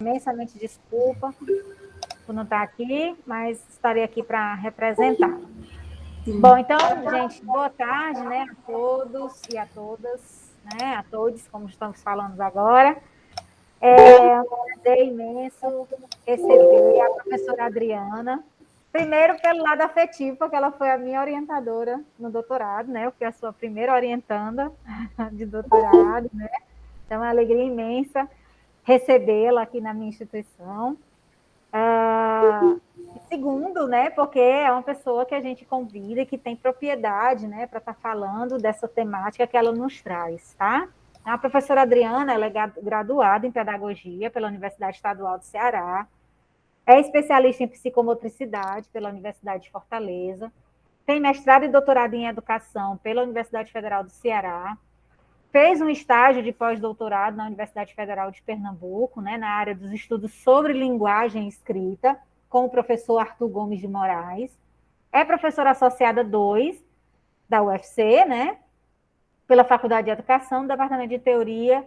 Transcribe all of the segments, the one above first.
imensamente desculpa por não estar aqui, mas estarei aqui para representar. Bom, então, gente, boa tarde, né, a todos e a todas, né, a todos, como estamos falando agora. É um prazer imenso receber a professora Adriana, primeiro pelo lado afetivo, porque ela foi a minha orientadora no doutorado, né, eu fui a sua primeira orientanda de doutorado, né, então é uma alegria imensa recebê-la aqui na minha instituição. Segundo, né, porque é uma pessoa que a gente convida e que tem propriedade, né, para estar falando dessa temática que ela nos traz, tá? A professora Adriana, ela é graduada em Pedagogia pela Universidade Estadual do Ceará, é especialista em Psicomotricidade pela Universidade de Fortaleza, tem mestrado e doutorado em Educação pela Universidade Federal do Ceará, fez um estágio de pós-doutorado na Universidade Federal de Pernambuco, né, na área dos estudos sobre linguagem e escrita, com o professor Arthur Gomes de Moraes. É professora associada 2 da UFC, né, pela Faculdade de Educação, do Departamento de Teoria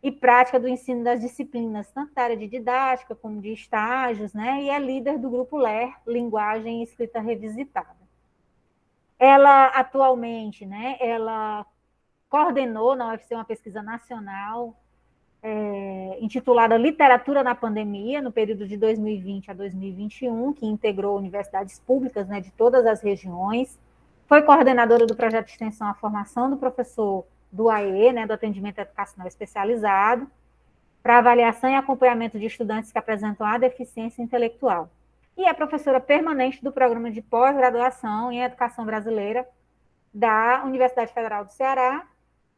e Prática do Ensino das Disciplinas, tanto da área de didática como de estágios, né, e é líder do grupo LER, Linguagem e Escrita Revisitada. Ela, atualmente, né, ela coordenou na UFC uma pesquisa nacional intitulada Literatura na Pandemia, no período de 2020 a 2021, que integrou universidades públicas, né, de todas as regiões. Foi coordenadora do projeto de extensão à formação do professor do AE, né, do Atendimento Educacional Especializado, para avaliação e acompanhamento de estudantes que apresentam a deficiência intelectual. E é professora permanente do programa de pós-graduação em Educação Brasileira da Universidade Federal do Ceará,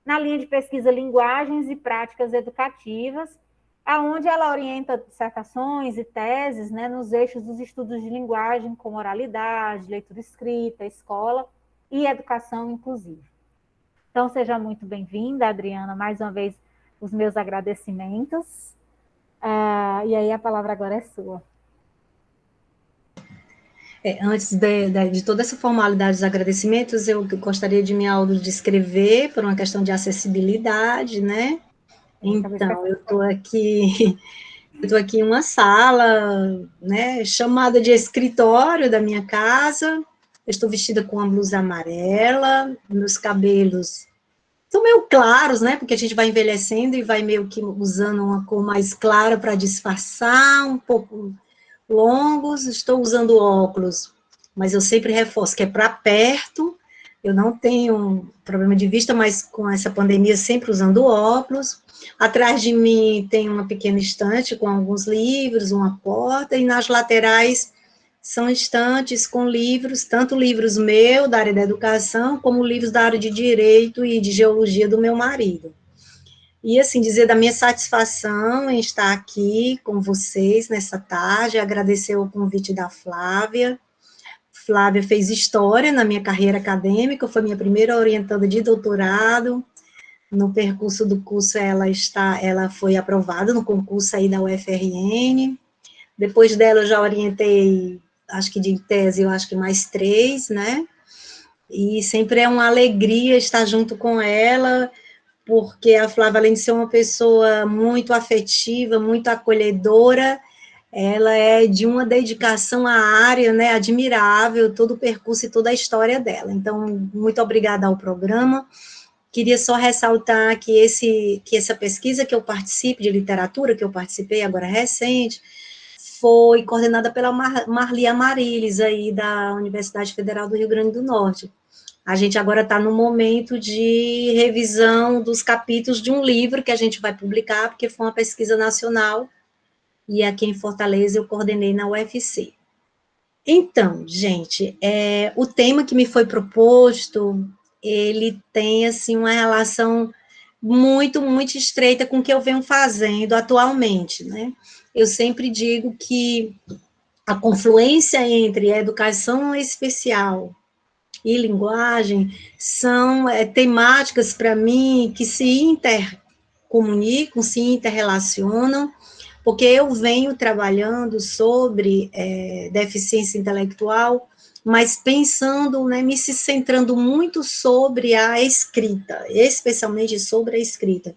na linha de pesquisa Linguagens e Práticas Educativas, aonde ela orienta dissertações e teses, né, nos eixos dos estudos de linguagem, como oralidade, leitura escrita, escola e educação inclusiva. Então, seja muito bem-vinda, Adriana, mais uma vez os meus agradecimentos. E aí a palavra agora é sua. Antes de toda essa formalidade dos agradecimentos, eu gostaria de me autodescrever por uma questão de acessibilidade, né? Então, eu estou aqui em uma sala, né, chamada de escritório da minha casa. Eu estou vestida com uma blusa amarela, meus cabelos são meio claros, né, porque a gente vai envelhecendo e vai meio que usando uma cor mais clara para disfarçar, um pouco longos, estou usando óculos, mas eu sempre reforço que é para perto, eu não tenho problema de vista, mas com essa pandemia sempre usando óculos. Atrás de mim tem uma pequena estante com alguns livros, uma porta, e nas laterais são estantes com livros, tanto livros meus, da área da educação, como livros da área de direito e de geologia do meu marido. E, assim, dizer da minha satisfação em estar aqui com vocês nessa tarde, agradecer o convite da Flávia. Flávia fez história na minha carreira acadêmica, foi minha primeira orientanda de doutorado. No percurso do curso, ela foi aprovada no concurso aí da UFRN. Depois dela, eu já orientei, acho que de tese, eu acho que mais 3, né? E sempre é uma alegria estar junto com ela, porque a Flávia, além de ser uma pessoa muito afetiva, muito acolhedora, ela é de uma dedicação à área, né, admirável, todo o percurso e toda a história dela. Então, muito obrigada ao programa. Queria só ressaltar que essa pesquisa que eu participo, de literatura, que eu participei agora recente, foi coordenada pela Marli Amarilis, aí da Universidade Federal do Rio Grande do Norte. A gente agora está no momento de revisão dos capítulos de um livro que a gente vai publicar, porque foi uma pesquisa nacional, e aqui em Fortaleza eu coordenei na UFC. Então, gente, o tema que me foi proposto, ele tem, assim, uma relação muito, muito estreita com o que eu venho fazendo atualmente, né? Eu sempre digo que a confluência entre a educação especial e linguagem são temáticas, para mim, que se intercomunicam, se interrelacionam, porque eu venho trabalhando sobre deficiência intelectual, mas pensando, né, me se centrando muito sobre a escrita, especialmente sobre a escrita.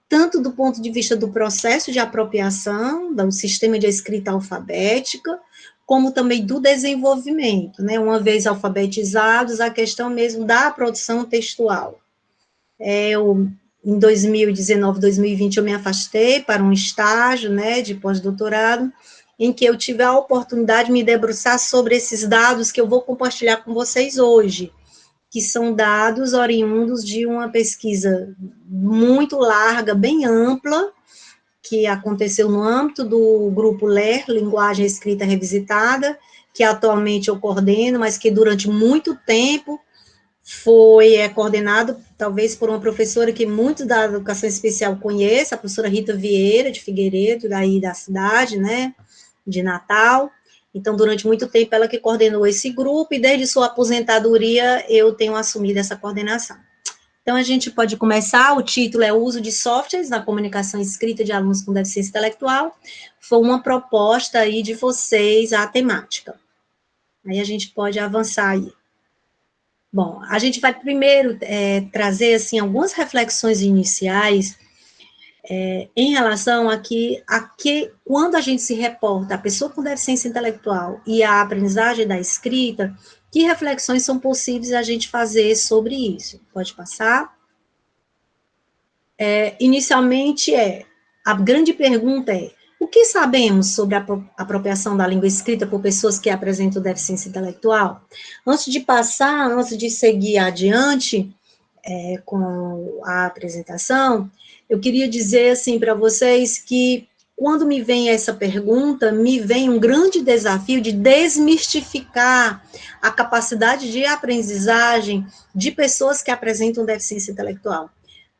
tanto do ponto de vista do processo de apropriação, do sistema de escrita alfabética, como também do desenvolvimento, né? Uma vez alfabetizados, a questão mesmo da produção textual. Em 2019, 2020, eu me afastei para um estágio, né, de pós-doutorado, em que eu tive a oportunidade de me debruçar sobre esses dados que eu vou compartilhar com vocês hoje, que são dados oriundos de uma pesquisa muito larga, bem ampla, que aconteceu no âmbito do grupo LER, Linguagem Escrita Revisitada, que atualmente eu coordeno, mas que durante muito tempo foi coordenado, talvez, por uma professora que muitos da educação especial conhecem, a professora Rita Vieira, de Figueiredo, daí da cidade, né, de Natal. Então, durante muito tempo, ela que coordenou esse grupo, e desde sua aposentadoria, eu tenho assumido essa coordenação. Então, a gente pode começar, o título é o uso de softwares na comunicação escrita de alunos com deficiência intelectual. Foi uma proposta aí de vocês, a temática. Aí a gente pode avançar aí. Bom, a gente vai primeiro trazer, assim, algumas reflexões iniciais em relação a que quando a gente se reporta a pessoa com deficiência intelectual e a aprendizagem da escrita, que reflexões são possíveis a gente fazer sobre isso? Pode passar? Inicialmente, a grande pergunta é, o que sabemos sobre a apropriação da língua escrita por pessoas que apresentam deficiência intelectual? Antes de seguir adiante com a apresentação, eu queria dizer assim para vocês que quando me vem essa pergunta, me vem um grande desafio de desmistificar a capacidade de aprendizagem de pessoas que apresentam deficiência intelectual.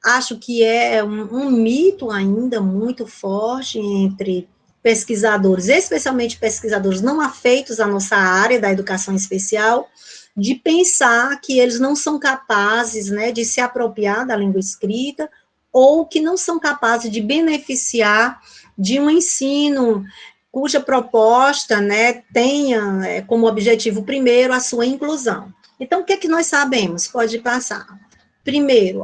Acho que é um mito ainda muito forte entre pesquisadores, especialmente pesquisadores não afeitos à nossa área da educação especial, de pensar que eles não são capazes, né, de se apropriar da língua escrita, ou que não são capazes de beneficiar de um ensino cuja proposta, né, tenha como objetivo primeiro a sua inclusão. Então, o que é que nós sabemos? Pode passar. Primeiro,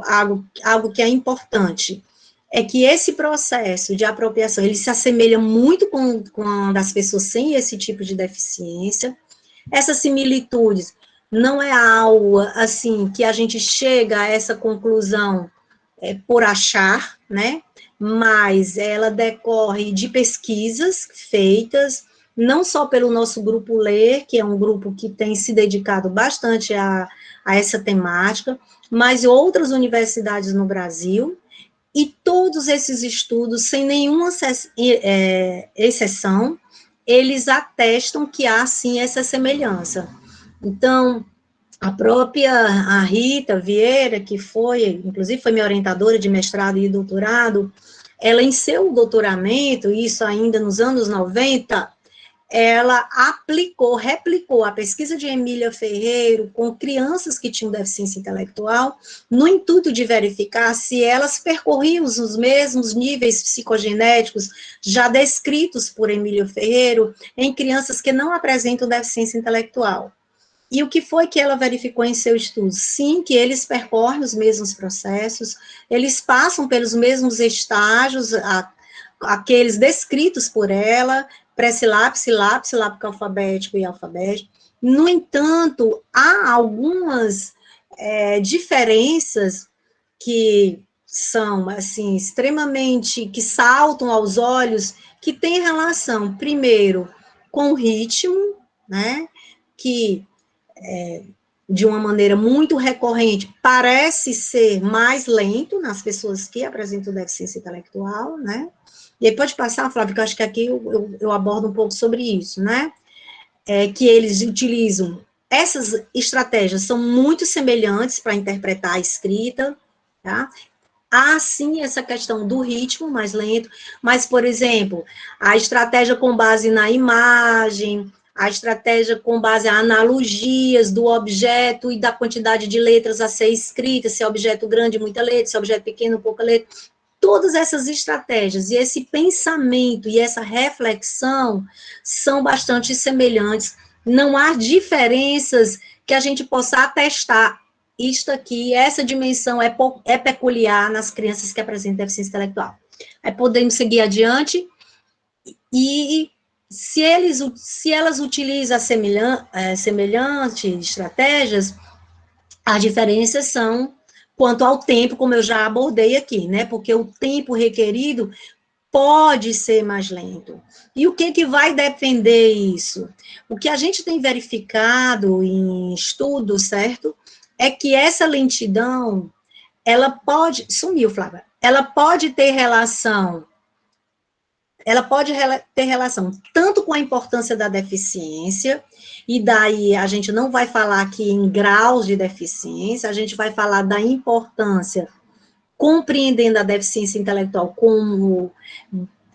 algo que é importante, é que esse processo de apropriação, ele se assemelha muito com das pessoas sem esse tipo de deficiência. Essas similitudes não é algo, assim, que a gente chega a essa conclusão por achar, né, mas ela decorre de pesquisas feitas, não só pelo nosso grupo LER, que é um grupo que tem se dedicado bastante a essa temática, mas outras universidades no Brasil, e todos esses estudos, sem nenhuma exceção, eles atestam que há, sim, essa semelhança. Então, a Rita Vieira, que inclusive foi minha orientadora de mestrado e doutorado, ela, em seu doutoramento, isso ainda nos anos 90, ela replicou a pesquisa de Emília Ferreiro com crianças que tinham deficiência intelectual, no intuito de verificar se elas percorriam os mesmos níveis psicogenéticos já descritos por Emília Ferreiro em crianças que não apresentam deficiência intelectual. E o que foi que ela verificou em seu estudo? Sim, que eles percorrem os mesmos processos, eles passam pelos mesmos estágios, aqueles descritos por ela, pré-silábico, silábico, silábico alfabético e alfabético. No entanto, há algumas diferenças que são, assim, extremamente, que saltam aos olhos, que têm relação, primeiro, com o ritmo, né, que de uma maneira muito recorrente, parece ser mais lento nas pessoas que apresentam deficiência intelectual, né? E aí pode passar, Flávio, que eu acho que aqui eu abordo um pouco sobre isso, né? Que eles utilizam, essas estratégias são muito semelhantes para interpretar a escrita, tá? Há, sim, essa questão do ritmo mais lento, mas, por exemplo, a estratégia com base na imagem, a estratégia com base em analogias do objeto e da quantidade de letras a ser escrita, se é objeto grande, muita letra, se é objeto pequeno, pouca letra. Todas essas estratégias e esse pensamento e essa reflexão são bastante semelhantes. Não há diferenças que a gente possa atestar isto aqui, essa dimensão é peculiar nas crianças que apresentam deficiência intelectual. Aí podemos seguir adiante, e se elas utilizam semelhantes estratégias, as diferenças são quanto ao tempo, como eu já abordei aqui, né? Porque o tempo requerido pode ser mais lento. E o que vai depender isso? O que a gente tem verificado em estudos, certo? É que essa lentidão, ela pode... Sumiu, Flávia. Ela pode ter relação tanto com a importância da deficiência, e daí a gente não vai falar aqui em graus de deficiência, a gente vai falar da importância, compreendendo a deficiência intelectual como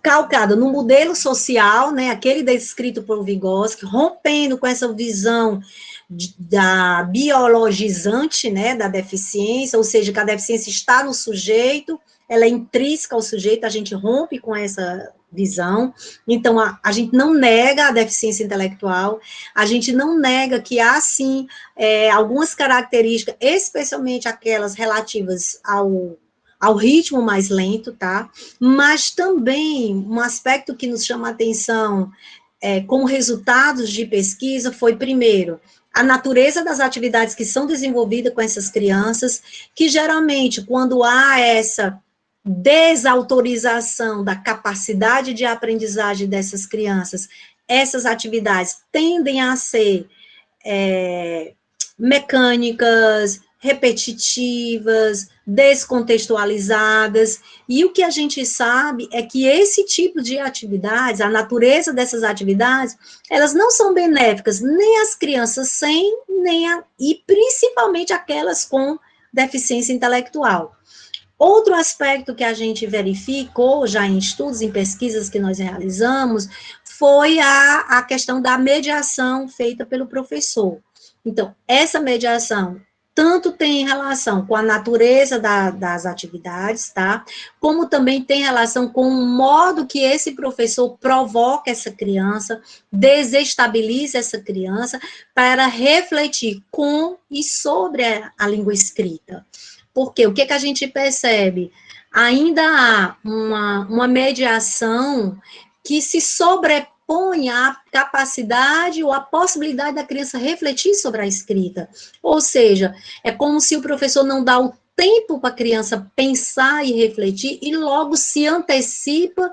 calcada no modelo social, né, aquele descrito por Vygotsky, rompendo com essa visão da biologizante, né, da deficiência, ou seja, que a deficiência está no sujeito, ela é intrínseca ao sujeito, a gente rompe com essa visão. Então, a gente não nega a deficiência intelectual, a gente não nega que há, sim, algumas características, especialmente aquelas relativas ao ritmo mais lento, tá? Mas também um aspecto que nos chama a atenção como resultados de pesquisa foi, primeiro, a natureza das atividades que são desenvolvidas com essas crianças, que geralmente, quando há essa desautorização da capacidade de aprendizagem dessas crianças, essas atividades tendem a ser mecânicas, repetitivas, descontextualizadas, e o que a gente sabe é que esse tipo de atividades, a natureza dessas atividades, elas não são benéficas nem às crianças sem, e principalmente aquelas com deficiência intelectual. Outro aspecto que a gente verificou já em estudos, em pesquisas que nós realizamos, foi a questão da mediação feita pelo professor. Então, essa mediação tanto tem relação com a natureza das atividades, tá? Como também tem relação com o modo que esse professor provoca essa criança, desestabiliza essa criança, para refletir com e sobre a língua escrita. Porque o que a gente percebe? Ainda há uma mediação que se sobrepõe à capacidade ou à possibilidade da criança refletir sobre a escrita. Ou seja, é como se o professor não dá o tempo para a criança pensar e refletir e logo se antecipa,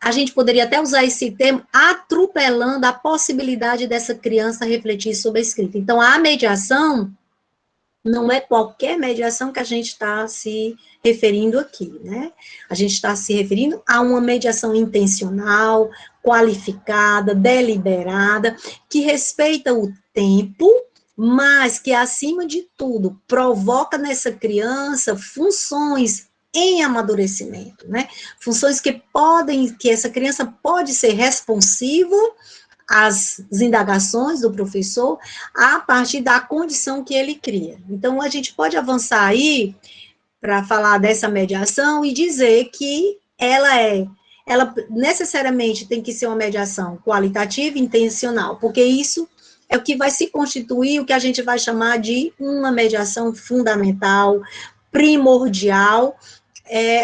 a gente poderia até usar esse termo, atropelando a possibilidade dessa criança refletir sobre a escrita. Então, a mediação não é qualquer mediação que a gente está se referindo aqui, né? A gente está se referindo a uma mediação intencional, qualificada, deliberada, que respeita o tempo, mas que, acima de tudo, provoca nessa criança funções em amadurecimento, né? Funções que essa criança pode ser responsiva as indagações do professor a partir da condição que ele cria. Então, a gente pode avançar aí para falar dessa mediação e dizer que ela necessariamente tem que ser uma mediação qualitativa e intencional, porque isso é o que vai se constituir, o que a gente vai chamar de uma mediação fundamental, primordial,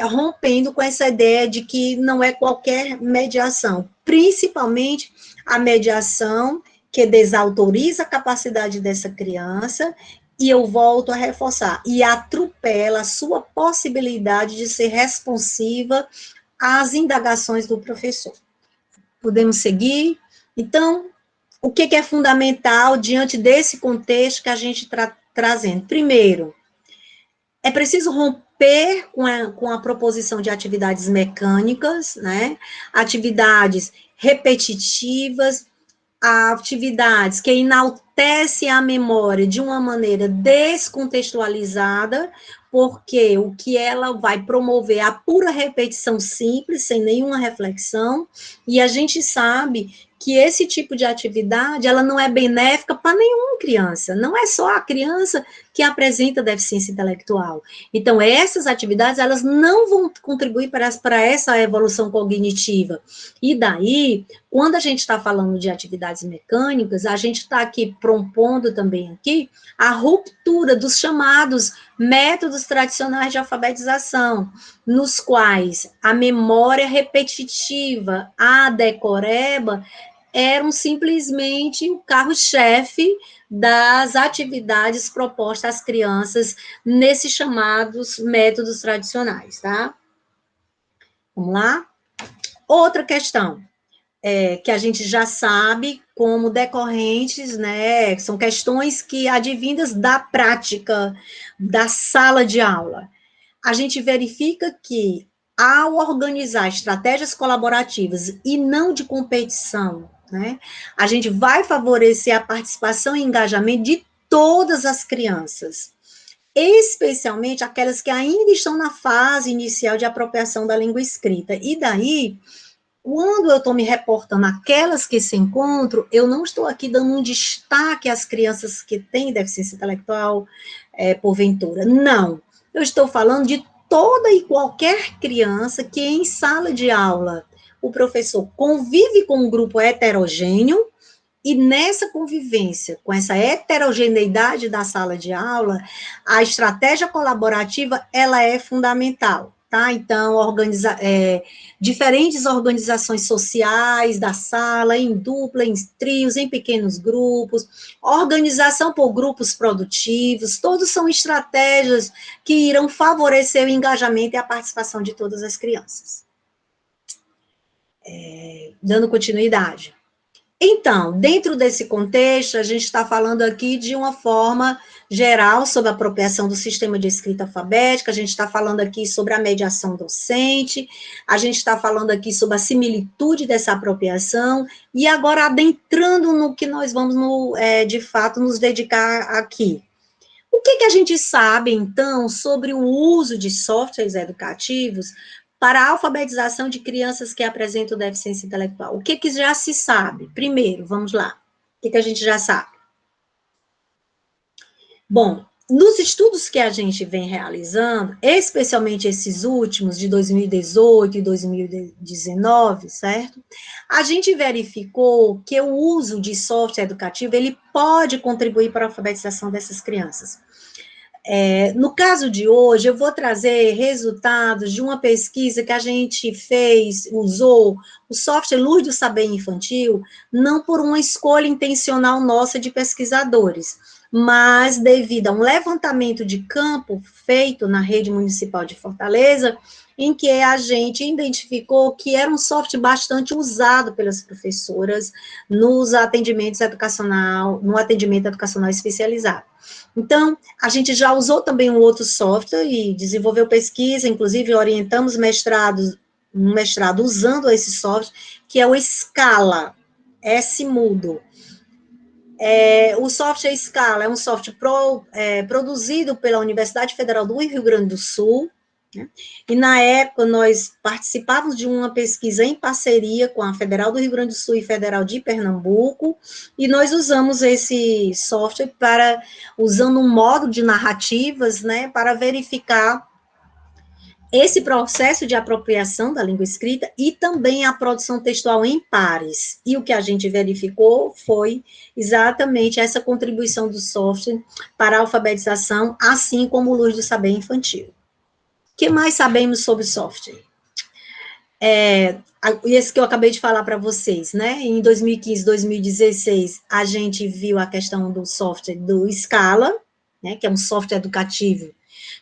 rompendo com essa ideia de que não é qualquer mediação, principalmente a mediação que desautoriza a capacidade dessa criança, e eu volto a reforçar, e atropela a sua possibilidade de ser responsiva às indagações do professor. Podemos seguir? Então, o que é fundamental diante desse contexto que a gente está trazendo? Primeiro, é preciso romper com a proposição de atividades mecânicas, né? Atividades repetitivas, atividades que enaltecem a memória de uma maneira descontextualizada, porque o que ela vai promover é a pura repetição simples, sem nenhuma reflexão, e a gente sabe que esse tipo de atividade, ela não é benéfica para nenhuma criança, não é só a criança que apresenta deficiência intelectual. Então, essas atividades, elas não vão contribuir para essa evolução cognitiva. E daí, quando a gente está falando de atividades mecânicas, a gente está aqui propondo também aqui a ruptura dos chamados métodos tradicionais de alfabetização, nos quais a memória repetitiva, a decoreba, eram simplesmente o carro-chefe das atividades propostas às crianças nesses chamados métodos tradicionais, tá? Vamos lá? Outra questão, que a gente já sabe como decorrentes, né, são questões que advindas da prática, da sala de aula. A gente verifica que, ao organizar estratégias colaborativas e não de competição, né, a gente vai favorecer a participação e engajamento de todas as crianças, especialmente aquelas que ainda estão na fase inicial de apropriação da língua escrita. E daí, quando eu estou me reportando àquelas que se encontram, eu não estou aqui dando um destaque às crianças que têm deficiência intelectual, porventura. Não. Eu estou falando de toda e qualquer criança que em sala de aula o professor convive com um grupo heterogêneo e nessa convivência, com essa heterogeneidade da sala de aula, a estratégia colaborativa, ela é fundamental, tá? Então, diferentes organizações sociais da sala, em dupla, em trios, em pequenos grupos, organização por grupos produtivos, todos são estratégias que irão favorecer o engajamento e a participação de todas as crianças. Dando continuidade. Então, dentro desse contexto, a gente está falando aqui de uma forma geral sobre a apropriação do sistema de escrita alfabética, a gente está falando aqui sobre a mediação docente, a gente está falando aqui sobre a similitude dessa apropriação, e agora adentrando no que nós vamos, de fato, nos dedicar aqui. O que a gente sabe, então, sobre o uso de softwares educativos para a alfabetização de crianças que apresentam deficiência intelectual? O que já se sabe? Primeiro, vamos lá. O que a gente já sabe? Bom, nos estudos que a gente vem realizando, especialmente esses últimos, de 2018 e 2019, certo? A gente verificou que o uso de software educativo, ele pode contribuir para a alfabetização dessas crianças. No caso de hoje, eu vou trazer resultados de uma pesquisa que a gente usou o software Luz do Saber Infantil, não por uma escolha intencional nossa de pesquisadores, mas devido a um levantamento de campo feito na rede municipal de Fortaleza, em que a gente identificou que era um software bastante usado pelas professoras no atendimento educacional especializado. Então, a gente já usou também um outro software e desenvolveu pesquisa, inclusive orientamos um mestrado usando esse software, que é o Scala, S-Mudo. O software Scala é um software produzido pela Universidade Federal do Rio Grande do Sul, né? E na época nós participávamos de uma pesquisa em parceria com a Federal do Rio Grande do Sul e Federal de Pernambuco, e nós usamos esse software usando um módulo de narrativas, né, para verificar esse processo de apropriação da língua escrita e também a produção textual em pares. E o que a gente verificou foi exatamente essa contribuição do software para a alfabetização, assim como o Luz do Saber Infantil. O que mais sabemos sobre software? Esse que eu acabei de falar para vocês, né? Em 2015, 2016, a gente viu a questão do software do Scala, né? Que é um software educativo,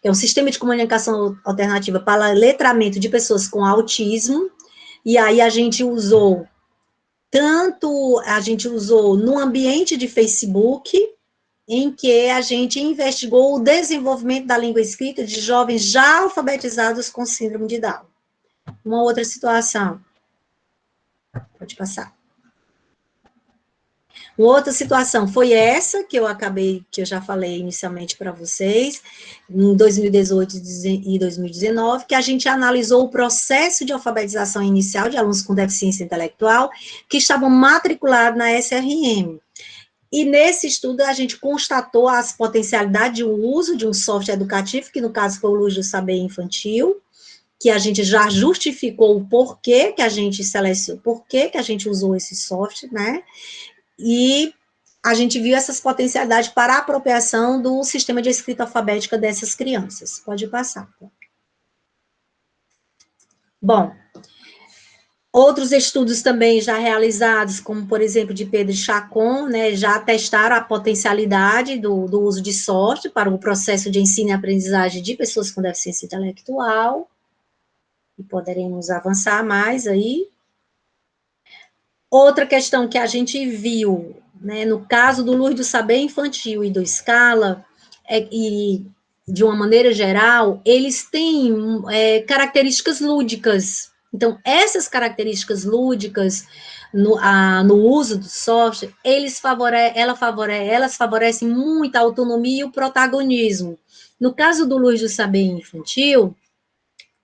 que é um sistema de comunicação alternativa para letramento de pessoas com autismo, e aí a gente usou no ambiente de Facebook, em que a gente investigou o desenvolvimento da língua escrita de jovens já alfabetizados com síndrome de Down. Uma outra situação. Pode passar. Uma outra situação foi essa, que eu já falei inicialmente para vocês, em 2018 e 2019, que a gente analisou o processo de alfabetização inicial de alunos com deficiência intelectual que estavam matriculados na SRM. E nesse estudo a gente constatou as potencialidades de uso de um software educativo, que no caso foi o Luz do Saber Infantil, que a gente já justificou o porquê que a gente selecionou, porquê que a gente usou esse software, né? E a gente viu essas potencialidades para a apropriação do sistema de escrita alfabética dessas crianças. Pode passar. Bom, outros estudos também já realizados, como, por exemplo, de Pedro Chacon, né, já testaram a potencialidade do uso de software para o processo de ensino e aprendizagem de pessoas com deficiência intelectual, e poderemos avançar mais aí. Outra questão que a gente viu, né, no caso do Luz do Saber Infantil e do Scala, e de uma maneira geral, eles têm características lúdicas. Então, essas características lúdicas no uso do software, elas favorecem muito a autonomia e o protagonismo. No caso do Luz do Saber Infantil,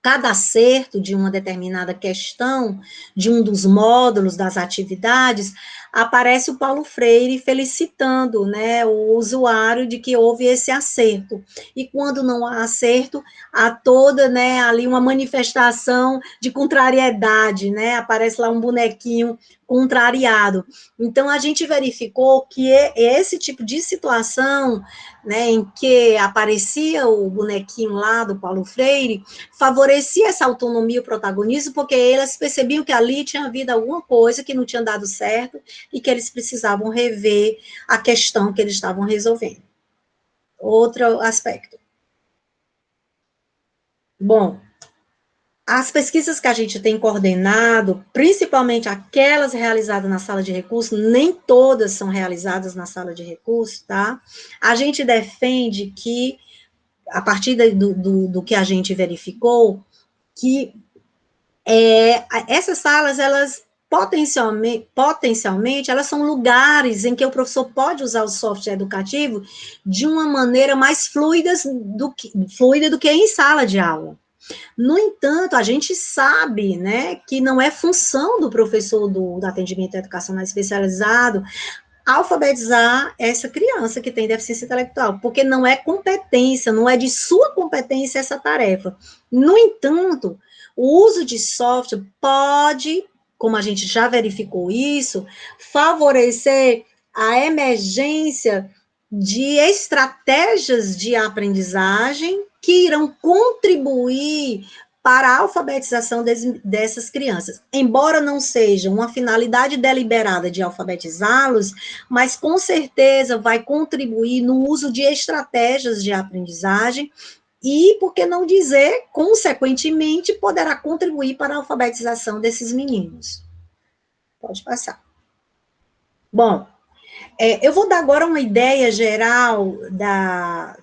cada acerto de uma determinada questão, de um dos módulos das atividades, aparece o Paulo Freire felicitando, né, o usuário de que houve esse acerto. E quando não há acerto, há toda, né, ali uma manifestação de contrariedade, né, aparece lá um bonequinho contrariado. Então, a gente verificou que esse tipo de situação, né, em que aparecia o bonequinho lá do Paulo Freire, favorecia essa autonomia e o protagonismo, porque elas percebiam que ali tinha havido alguma coisa que não tinha dado certo e que eles precisavam rever a questão que eles estavam resolvendo. Outro aspecto. Bom, as pesquisas que a gente tem coordenado, principalmente aquelas realizadas na sala de recursos, nem todas são realizadas na sala de recursos, tá? A gente defende que, a partir do que a gente verificou, que essas salas, elas potencialmente, elas são lugares em que o professor pode usar o software educativo de uma maneira mais fluida do que em sala de aula. No entanto, a gente sabe, né, que não é função do professor do atendimento educacional especializado alfabetizar essa criança que tem deficiência intelectual, porque não é competência, não é de sua competência essa tarefa. No entanto, o uso de software pode, como a gente já verificou isso, favorecer a emergência de estratégias de aprendizagem que irão contribuir para a alfabetização dessas crianças. Embora não seja uma finalidade deliberada de alfabetizá-los, mas com certeza vai contribuir no uso de estratégias de aprendizagem e, por que não dizer, consequentemente, poderá contribuir para a alfabetização desses meninos. Pode passar. Bom, eu vou dar agora uma ideia geral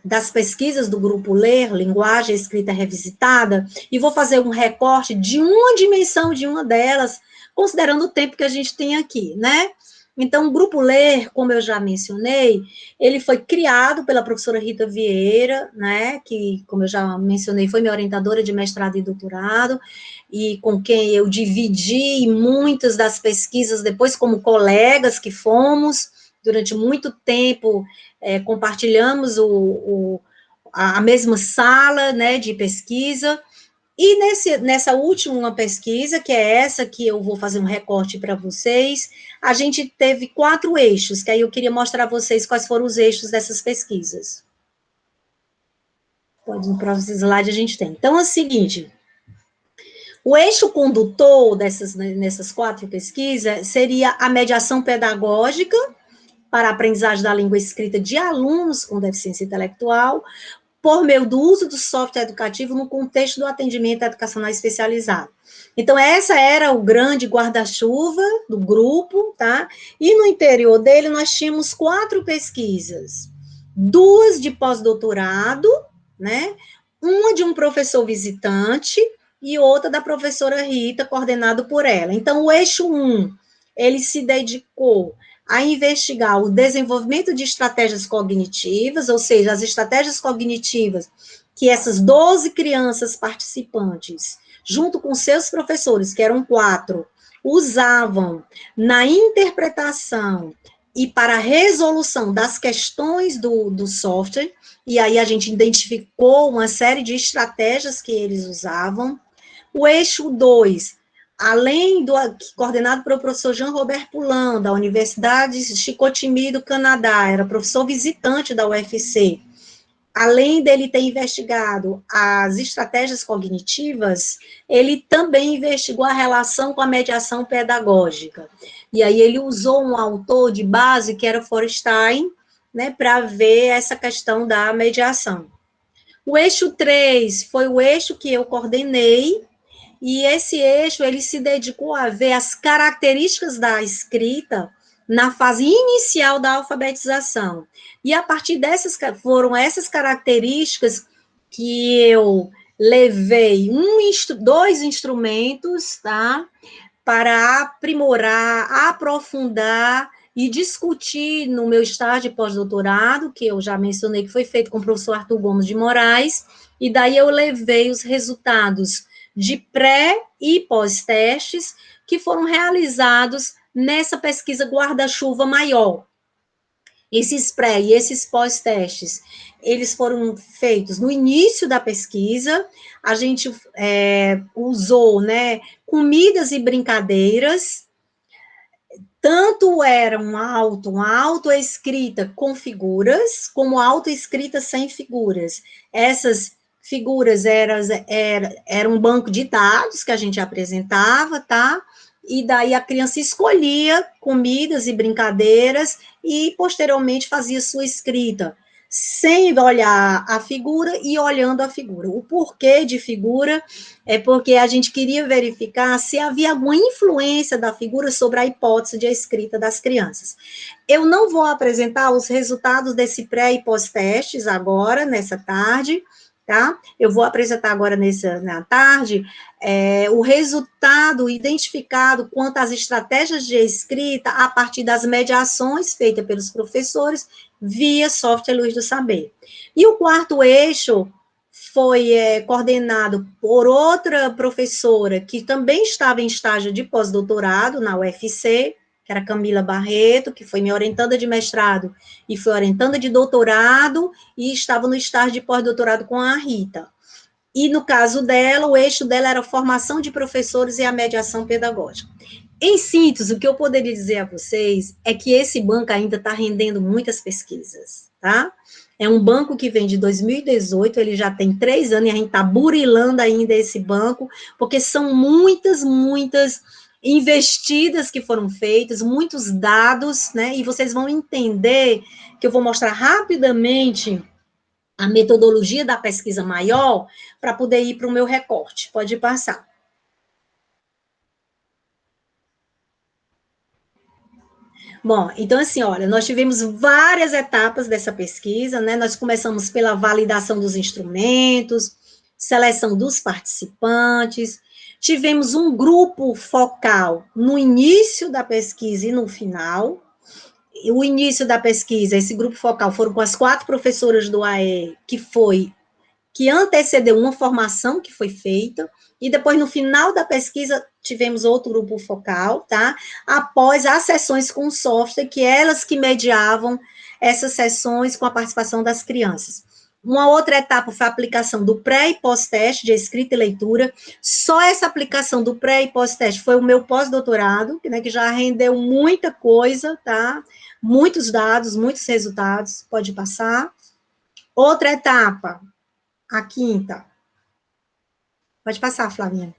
das pesquisas do Grupo Ler, Linguagem Escrita Revisitada, e vou fazer um recorte de uma dimensão de uma delas, considerando o tempo que a gente tem aqui, né? Então, o Grupo Ler, como eu já mencionei, ele foi criado pela professora Rita Vieira, né, que, como eu já mencionei, foi minha orientadora de mestrado e doutorado, e com quem eu dividi muitas das pesquisas, depois como colegas que fomos, durante muito tempo, compartilhamos a mesma sala, né, de pesquisa, e nessa última pesquisa, que é essa que eu vou fazer um recorte para vocês, a gente teve 4 eixos, que aí eu queria mostrar a vocês quais foram os eixos dessas pesquisas. Pode, no próximo slide a gente tem. Então, é o seguinte, o eixo condutor nessas 4 pesquisas seria a mediação pedagógica para a aprendizagem da língua escrita de alunos com deficiência intelectual, por meio do uso do software educativo no contexto do atendimento educacional especializado. Então, essa era o grande guarda-chuva do grupo, tá? E no interior dele, nós tínhamos 4 pesquisas. 2 de pós-doutorado, né? Uma de um professor visitante e outra da professora Rita, coordenado por ela. Então, o eixo 1, ele se dedicou a investigar o desenvolvimento de estratégias cognitivas, ou seja, as estratégias cognitivas que essas 12 crianças participantes, junto com seus professores, que eram 4, usavam na interpretação e para a resolução das questões do software, e aí a gente identificou uma série de estratégias que eles usavam. O eixo 2, além do coordenado pelo professor Jean-Robert Poulain, da Universidade Chicoutimi do Canadá, era professor visitante da UFC, além dele ter investigado as estratégias cognitivas, ele também investigou a relação com a mediação pedagógica. E aí ele usou um autor de base, que era Forstein, né, para ver essa questão da mediação. O eixo 3 foi o eixo que eu coordenei, e esse eixo ele se dedicou a ver as características da escrita na fase inicial da alfabetização. E a partir dessas, foram essas características que eu levei 2 instrumentos, tá? Para aprimorar, aprofundar e discutir no meu estágio de pós-doutorado, que eu já mencionei que foi feito com o professor Arthur Gomes de Moraes, e daí eu levei os resultados de pré e pós-testes que foram realizados nessa pesquisa guarda-chuva maior. Esses pré e esses pós-testes, eles foram feitos no início da pesquisa, a gente usou, né, comidas e brincadeiras, tanto era uma autoescrita com figuras, como autoescrita sem figuras. Essas figuras era um banco de dados que a gente apresentava, tá? E daí a criança escolhia comidas e brincadeiras e, posteriormente, fazia sua escrita, sem olhar a figura e olhando a figura. O porquê de figura é porque a gente queria verificar se havia alguma influência da figura sobre a hipótese de escrita das crianças. Eu não vou apresentar os resultados desse pré e pós-testes agora, nessa tarde, tá? Eu vou apresentar agora na tarde o resultado identificado quanto às estratégias de escrita a partir das mediações feitas pelos professores via software Luz do Saber. E o 4º eixo foi coordenado por outra professora que também estava em estágio de pós-doutorado na UFC, que era Camila Barreto, que foi minha orientanda de mestrado e foi orientanda de doutorado, e estava no estágio de pós-doutorado com a Rita. E, no caso dela, o eixo dela era a formação de professores e a mediação pedagógica. Em síntese, o que eu poderia dizer a vocês é que esse banco ainda está rendendo muitas pesquisas, tá? É um banco que vem de 2018, ele já tem 3 anos, e a gente está burilando ainda esse banco, porque são muitas investidas que foram feitas, muitos dados, né? E vocês vão entender que eu vou mostrar rapidamente a metodologia da pesquisa maior para poder ir para o meu recorte. Pode passar. Bom, então assim, olha, nós tivemos várias etapas dessa pesquisa, né? Nós começamos pela validação dos instrumentos, seleção dos participantes, tivemos um grupo focal no início da pesquisa e no final. O início da pesquisa, esse grupo focal foram com as 4 professoras do AE, que antecedeu uma formação que foi feita, e depois, no final da pesquisa, tivemos outro grupo focal, tá? Após as sessões com o software, que elas que mediavam essas sessões com a participação das crianças. Uma outra etapa foi a aplicação do pré e pós-teste de escrita e leitura. Só essa aplicação do pré e pós-teste foi o meu pós-doutorado, né, que já rendeu muita coisa, tá? Muitos dados, muitos resultados, pode passar. Outra etapa, a 5ª. Pode passar, Flavinha.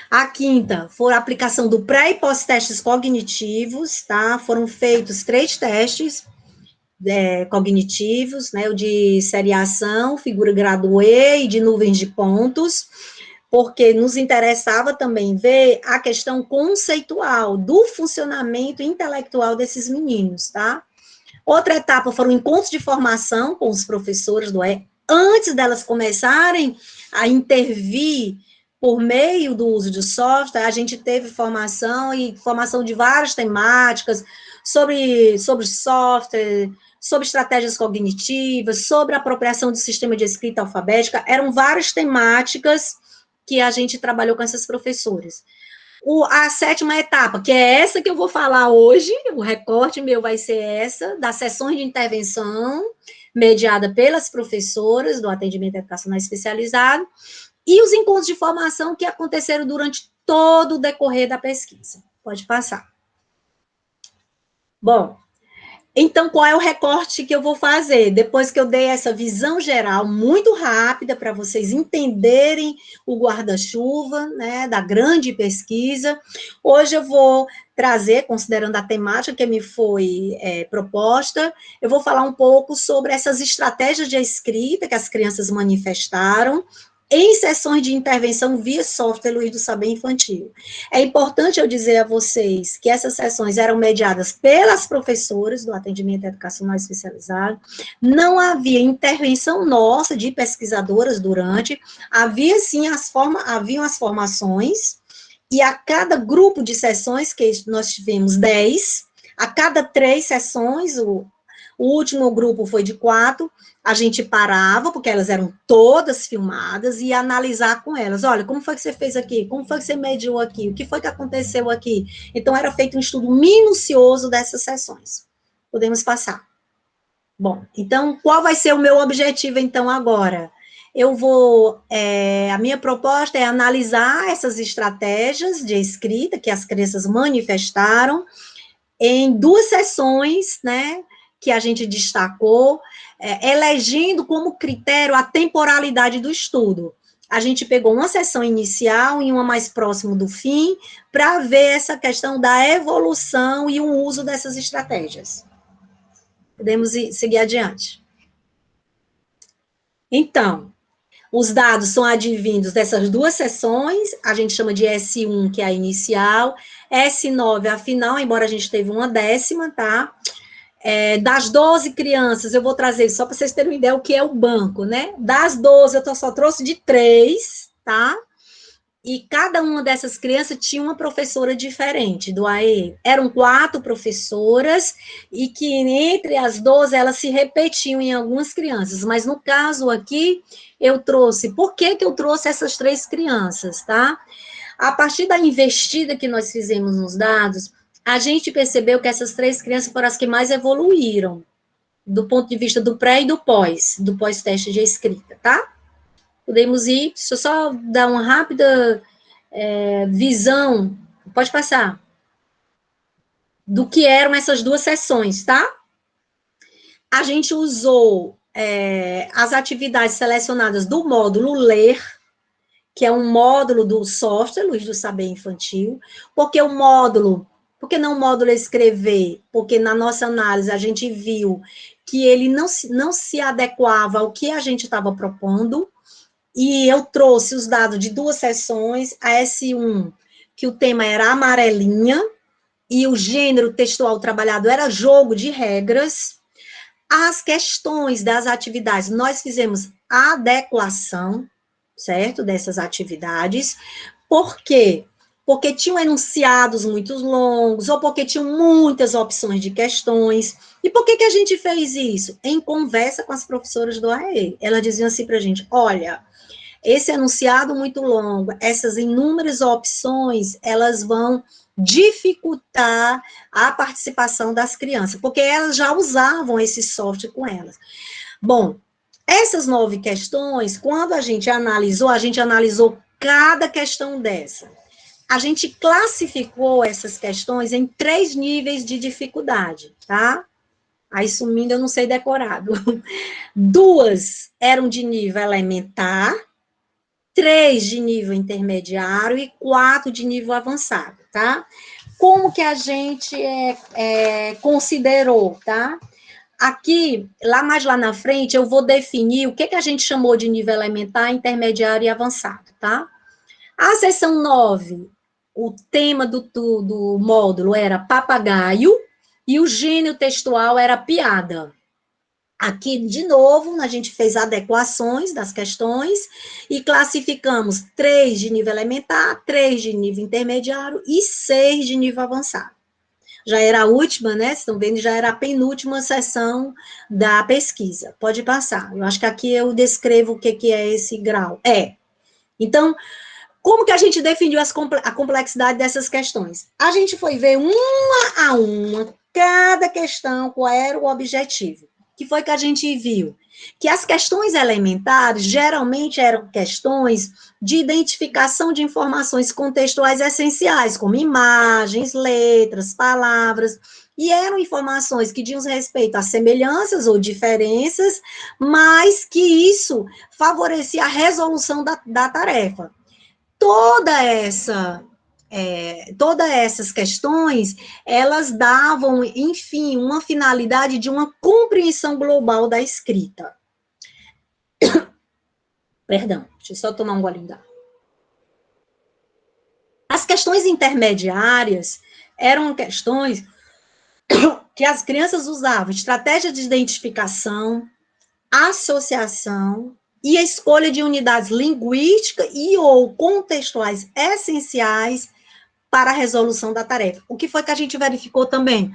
A 5ª foi a aplicação do pré e pós-testes cognitivos, tá? Foram feitos 3 testes cognitivos, né? O de seriação, figura graduê e de nuvens de pontos, porque nos interessava também ver a questão conceitual do funcionamento intelectual desses meninos, tá? Outra etapa foram encontros de formação com os professores do antes delas começarem a intervir por meio do uso de software, a gente teve formação e formação de várias temáticas sobre software, sobre estratégias cognitivas, sobre apropriação do sistema de escrita alfabética. Eram várias temáticas que a gente trabalhou com essas professoras. A 7ª etapa, que é essa que eu vou falar hoje, o recorte meu vai ser essa, das sessões de intervenção, mediada pelas professoras do atendimento educacional especializado, e os encontros de formação que aconteceram durante todo o decorrer da pesquisa. Pode passar. Bom, então, qual é o recorte que eu vou fazer? Depois que eu dei essa visão geral muito rápida para vocês entenderem o guarda-chuva, né, da grande pesquisa, hoje eu vou trazer, considerando a temática que me foi proposta, eu vou falar um pouco sobre essas estratégias de escrita que as crianças manifestaram em sessões de intervenção via software Luiz do Saber Infantil. É importante eu dizer a vocês que essas sessões eram mediadas pelas professoras do atendimento educacional especializado, não havia intervenção nossa de pesquisadoras durante, havia sim haviam as formações, e a cada grupo de sessões, que nós tivemos 10, a cada 3 sessões, o último grupo foi de 4, a gente parava, porque elas eram todas filmadas, e ia analisar com elas. Olha, como foi que você fez aqui? Como foi que você mediu aqui? O que foi que aconteceu aqui? Então, era feito um estudo minucioso dessas sessões. Podemos passar. Bom, então, qual vai ser o meu objetivo, então, agora? A minha proposta é analisar essas estratégias de escrita que as crianças manifestaram em 2 sessões, né, que a gente destacou, elegendo como critério a temporalidade do estudo. A gente pegou uma sessão inicial e uma mais próximo do fim, para ver essa questão da evolução e o uso dessas estratégias. Podemos seguir adiante. Então, os dados são advindos dessas 2 sessões, a gente chama de S1, que é a inicial, S9 a final, embora a gente teve uma 10ª, tá? Das 12 crianças, eu vou trazer, só para vocês terem uma ideia, o que é o banco, né? Das 12, eu só trouxe de 3, tá? E cada uma dessas crianças tinha uma professora diferente do AE. Eram 4 professoras, e que entre as 12, elas se repetiam em algumas crianças. Mas no caso aqui, eu trouxe... Por que eu trouxe essas 3 crianças, tá? A partir da investida que nós fizemos nos dados, a gente percebeu que essas 3 crianças foram as que mais evoluíram, do ponto de vista do pré e do pós-teste de escrita, tá? Podemos ir, deixa eu só dar uma rápida visão, pode passar, do que eram essas 2 sessões, tá? A gente usou as atividades selecionadas do módulo Ler, que é um módulo do software Luiz do Saber Infantil, porque não o módulo Escrever? Porque na nossa análise a gente viu que ele não se adequava ao que a gente estava propondo, e eu trouxe os dados de 2 sessões, a S1, que o tema era amarelinha, e o gênero textual trabalhado era jogo de regras. As questões das atividades, nós fizemos adequação, certo, dessas atividades. Por quê? Porque tinham enunciados muito longos, ou porque tinham muitas opções de questões. E por que a gente fez isso? Em conversa com as professoras do AE. Elas diziam assim para a gente, olha, esse enunciado muito longo, essas inúmeras opções, elas vão dificultar a participação das crianças, porque elas já usavam esse software com elas. Bom, essas 9 questões, quando a gente analisou cada questão dessa. A gente classificou essas questões em 3 níveis de dificuldade, tá? Aí, sumindo, eu não sei decorado. 2 eram de nível elementar, 3 de nível intermediário e 4 de nível avançado, tá? Como que a gente considerou, tá? Aqui, mais lá na frente, eu vou definir o que a gente chamou de nível elementar, intermediário e avançado, tá? A seção 9, o tema do módulo era papagaio, e o gênero textual era piada. Aqui, de novo, a gente fez adequações das questões e classificamos 3 de nível elementar, 3 de nível intermediário e 6 de nível avançado. Já era a última, né? Vocês estão vendo, já era a penúltima sessão da pesquisa. Pode passar. Eu acho que aqui eu descrevo o que é esse grau. Então, como que a gente definiu a complexidade dessas questões? A gente foi ver uma a uma, cada questão, qual era o objetivo. Que foi que a gente viu? Que as questões elementares geralmente eram questões de identificação de informações contextuais essenciais, como imagens, letras, palavras, e eram informações que diziam respeito a semelhanças ou diferenças, mas que isso favorecia a resolução da tarefa. Todas essas questões, elas davam, enfim, uma finalidade de uma compreensão global da escrita. Perdão, deixa eu só tomar um golinho d'água. As questões intermediárias eram questões que as crianças usavam estratégia de identificação, associação e a escolha de unidades linguísticas e ou contextuais essenciais para a resolução da tarefa. O que foi que a gente verificou também?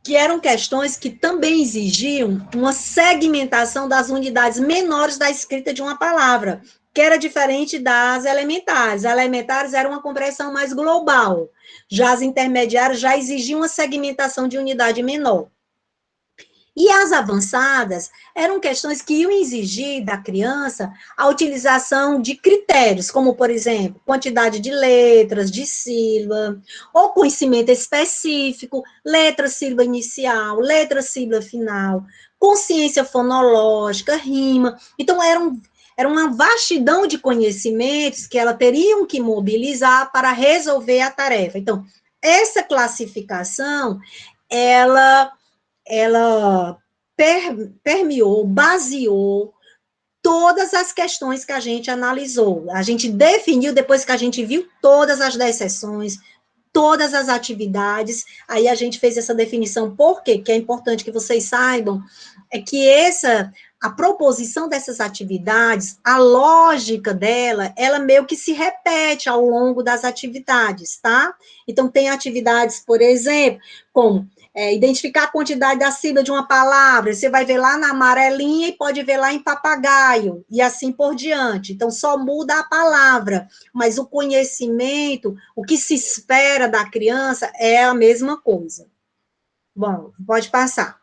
Que eram questões que também exigiam uma segmentação das unidades menores da escrita de uma palavra, que era diferente das elementares. As elementares eram uma compreensão mais global, já as intermediárias já exigiam uma segmentação de unidade menor. E as avançadas eram questões que iam exigir da criança a utilização de critérios, como, por exemplo, quantidade de letras, de sílaba, ou conhecimento específico, letra, sílaba inicial, letra, sílaba final, consciência fonológica, rima. Então, era uma vastidão de conhecimentos que ela teriam que mobilizar para resolver a tarefa. Então, essa classificação, ela permeou, baseou todas as questões que a gente analisou. A gente definiu, depois que a gente viu todas as 10 sessões, todas as atividades, aí a gente fez essa definição. Por quê? Que é importante que vocês saibam, é que a proposição dessas atividades, a lógica dela, ela meio que se repete ao longo das atividades, tá? Então, tem atividades, por exemplo, como identificar a quantidade da sílaba de uma palavra, você vai ver lá na amarelinha e pode ver lá em papagaio, e assim por diante. Então, só muda a palavra, mas o conhecimento, o que se espera da criança é a mesma coisa. Bom, pode passar.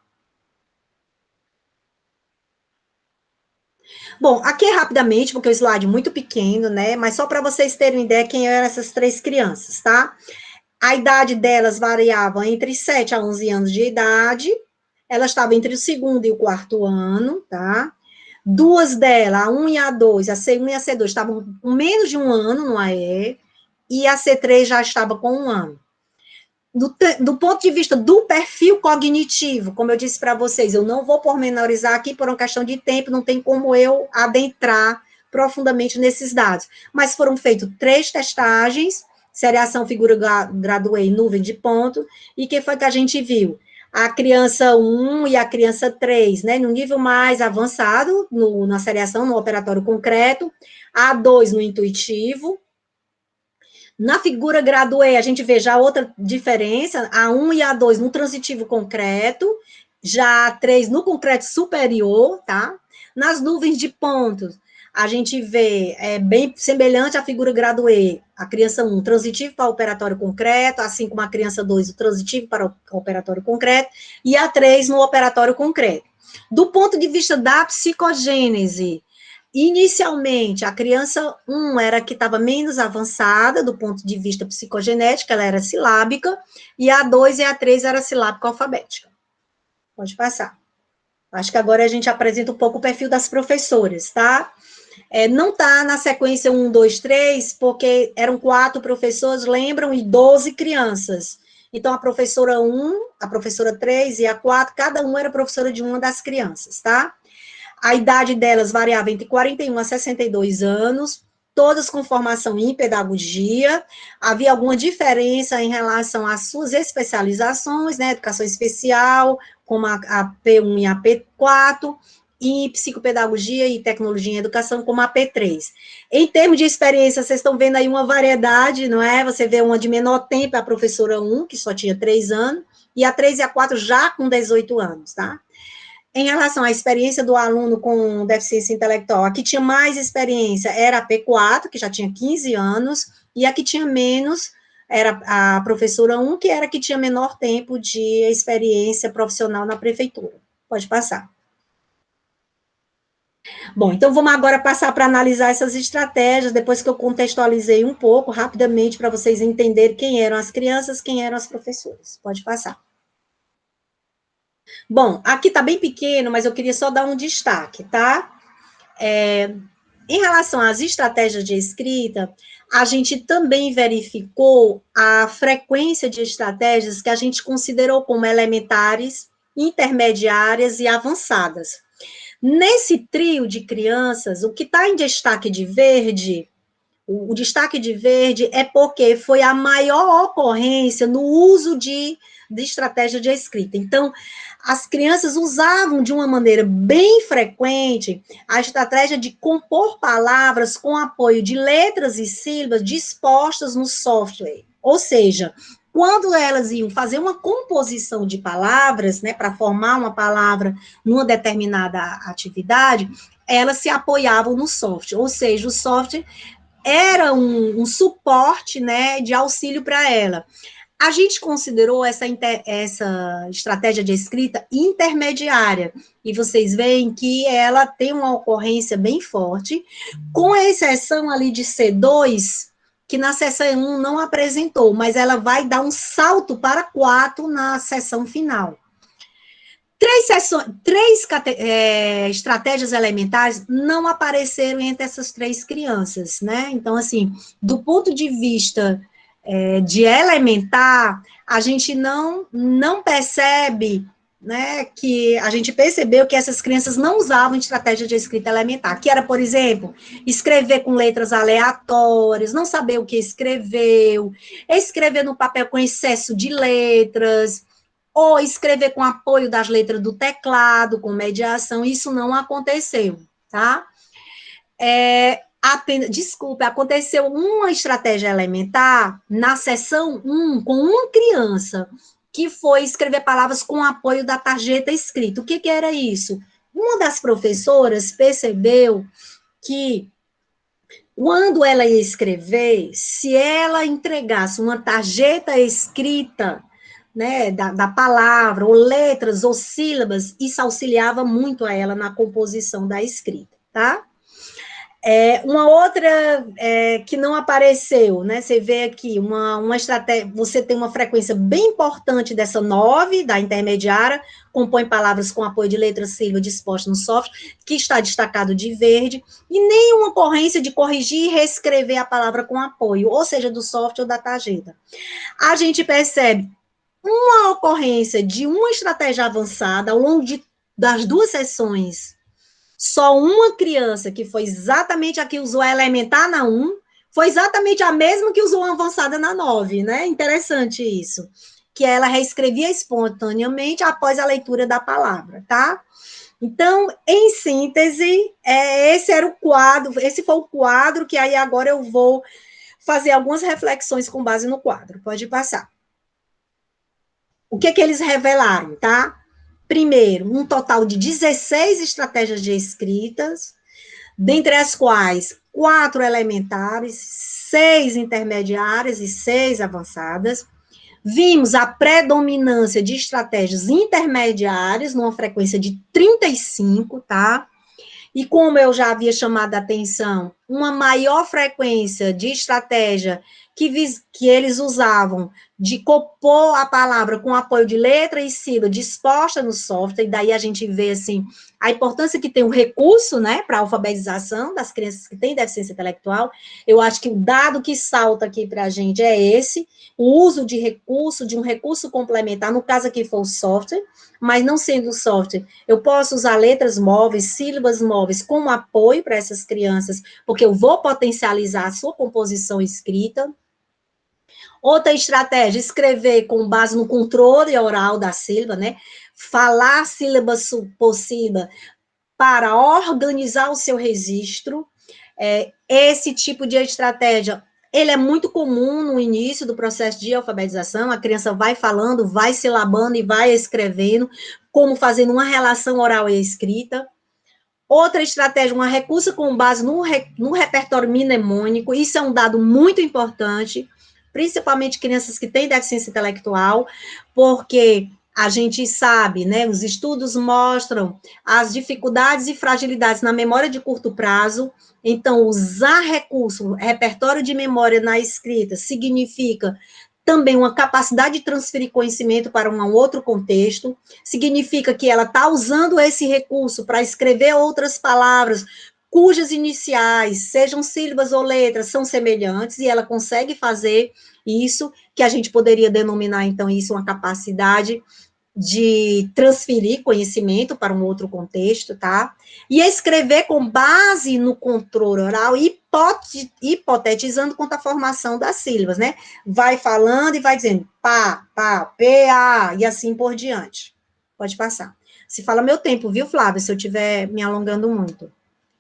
Bom, aqui rapidamente, porque o slide é muito pequeno, né, mas só para vocês terem uma ideia quem eram essas 3 crianças, tá? A idade delas variava entre 7 a 11 anos de idade, elas estavam entre o 2º e o 4º ano, tá? 2 delas, a 1 e a 2, a C1 e a C2, estavam com menos de 1 ano no AE, e a C3 já estava com 1 ano. Do ponto de vista do perfil cognitivo, como eu disse para vocês, eu não vou pormenorizar aqui por uma questão de tempo, não tem como eu adentrar profundamente nesses dados, mas foram feitas 3 testagens, seriação, figura, graduei, nuvem de ponto, e que foi que a gente viu? A criança 1 e a criança 3, né, no nível mais avançado, na seriação, no operatório concreto, a 2 no intuitivo. Na figura graduei, a gente vê já outra diferença, a 1 e a 2 no transitivo concreto, já a 3 no concreto superior, tá? Nas nuvens de pontos, a gente vê bem semelhante à figura graduei, a criança 1, transitivo para o operatório concreto, assim como a criança 2, o transitivo para o operatório concreto, e a 3 no operatório concreto. Do ponto de vista da psicogênese, inicialmente, a criança 1 era a que estava menos avançada do ponto de vista psicogenético, ela era silábica, e a 2 e a 3 era silábica alfabética. Pode passar. Acho que agora a gente apresenta um pouco o perfil das professoras, tá? Não está na sequência 1, 2, 3, porque eram 4 professores, lembram, e 12 crianças. Então, a professora 1, a professora 3 e a 4, cada uma era professora de uma das crianças, tá? A idade delas variava entre 41 a 62 anos, todas com formação em pedagogia. Havia alguma diferença em relação às suas especializações, né, educação especial, como a P1 e a P4, e psicopedagogia e tecnologia em educação, como a P3. Em termos de experiência, vocês estão vendo aí uma variedade, não é? Você vê uma de menor tempo, a professora 1, que só tinha 3 anos, e a 3 e a 4 já com 18 anos, tá? Em relação à experiência do aluno com deficiência intelectual, a que tinha mais experiência era a P4, que já tinha 15 anos, e a que tinha menos era a professora 1, que era a que tinha menor tempo de experiência profissional na prefeitura. Pode passar. Bom, então vamos agora passar para analisar essas estratégias, depois que eu contextualizei um pouco, rapidamente, para vocês entenderem quem eram as crianças, quem eram as professoras. Pode passar. Bom, aqui está bem pequeno, mas eu queria só dar um destaque, tá? Em relação às estratégias de escrita, a gente também verificou a frequência de estratégias que a gente considerou como elementares, intermediárias e avançadas. Nesse trio de crianças, o que está em destaque de verde, o destaque de verde é porque foi a maior ocorrência no uso de estratégia de escrita. Então, as crianças usavam de uma maneira bem frequente a estratégia de compor palavras com apoio de letras e sílabas dispostas no software. Ou seja, quando elas iam fazer uma composição de palavras, né, para formar uma palavra numa determinada atividade, elas se apoiavam no software, ou seja, o software era um suporte, né, de auxílio para ela. A gente considerou essa estratégia de escrita intermediária, e vocês veem que ela tem uma ocorrência bem forte, com exceção ali de C2, que na seção 1 não apresentou, mas ela vai dar um salto para 4 na seção final. Três estratégias elementares não apareceram entre essas 3 crianças, né? Então, assim, do ponto de vista de elementar, a gente não percebe, né, que a gente percebeu que essas crianças não usavam estratégia de escrita elementar, que era, por exemplo, escrever com letras aleatórias, não saber o que escreveu, escrever no papel com excesso de letras, ou escrever com apoio das letras do teclado, com mediação, isso não aconteceu, tá? Aconteceu uma estratégia elementar na seção 1, com uma criança, que foi escrever palavras com apoio da tarjeta escrita. O que era isso? Uma das professoras percebeu que, quando ela ia escrever, se ela entregasse uma tarjeta escrita, né, da palavra, ou letras, ou sílabas, isso auxiliava muito a ela na composição da escrita, tá? Uma outra que não apareceu, né? Você vê aqui uma estratégia, você tem uma frequência bem importante dessa 9, da intermediária, compõe palavras com apoio de letras sílabas dispostas no software, que está destacado de verde, e nenhuma ocorrência de corrigir e reescrever a palavra com apoio, ou seja, do software ou da tarjeta. A gente percebe uma ocorrência de uma estratégia avançada ao longo das 2 sessões. Só uma criança que foi exatamente a que usou a elementar na 1, foi exatamente a mesma que usou a avançada na 9, né? Interessante isso. Que ela reescrevia espontaneamente após a leitura da palavra, tá? Então, em síntese, esse era o quadro, esse foi o quadro que aí agora eu vou fazer algumas reflexões com base no quadro. Pode passar. O que eles revelaram, tá? Primeiro, um total de 16 estratégias de escritas, dentre as quais 4 elementares, 6 intermediárias e 6 avançadas. Vimos a predominância de estratégias intermediárias, numa frequência de 35, tá? E como eu já havia chamado a atenção, uma maior frequência de estratégia que eles usavam de compor a palavra com apoio de letra e sílaba disposta no software, e daí a gente vê, assim, a importância que tem o recurso, né, para a alfabetização das crianças que têm deficiência intelectual. Eu acho que o dado que salta aqui para a gente é esse, o uso de um recurso complementar, no caso aqui foi o software, mas não sendo o software, eu posso usar letras móveis, sílabas móveis como apoio para essas crianças, porque eu vou potencializar a sua composição escrita. Outra estratégia, escrever com base no controle oral da sílaba, né? Falar sílaba por sílaba para organizar o seu registro. Esse tipo de estratégia, ele é muito comum no início do processo de alfabetização, a criança vai falando, vai silabando e vai escrevendo, como fazendo uma relação oral e escrita. Outra estratégia, um recurso com base no repertório mnemônico, isso é um dado muito importante, principalmente crianças que têm deficiência intelectual, porque a gente sabe, né, os estudos mostram as dificuldades e fragilidades na memória de curto prazo, então usar recurso, repertório de memória na escrita, significa também uma capacidade de transferir conhecimento para um outro contexto, significa que ela está usando esse recurso para escrever outras palavras cujas iniciais, sejam sílabas ou letras, são semelhantes, e ela consegue fazer isso, que a gente poderia denominar, então, isso uma capacidade de transferir conhecimento para um outro contexto, tá? E escrever com base no controle oral, hipotetizando quanto à formação das sílabas, né? Vai falando e vai dizendo pá, pá, pá, e assim por diante. Pode passar. Se fala meu tempo, viu, Flávia, se eu estiver me alongando muito.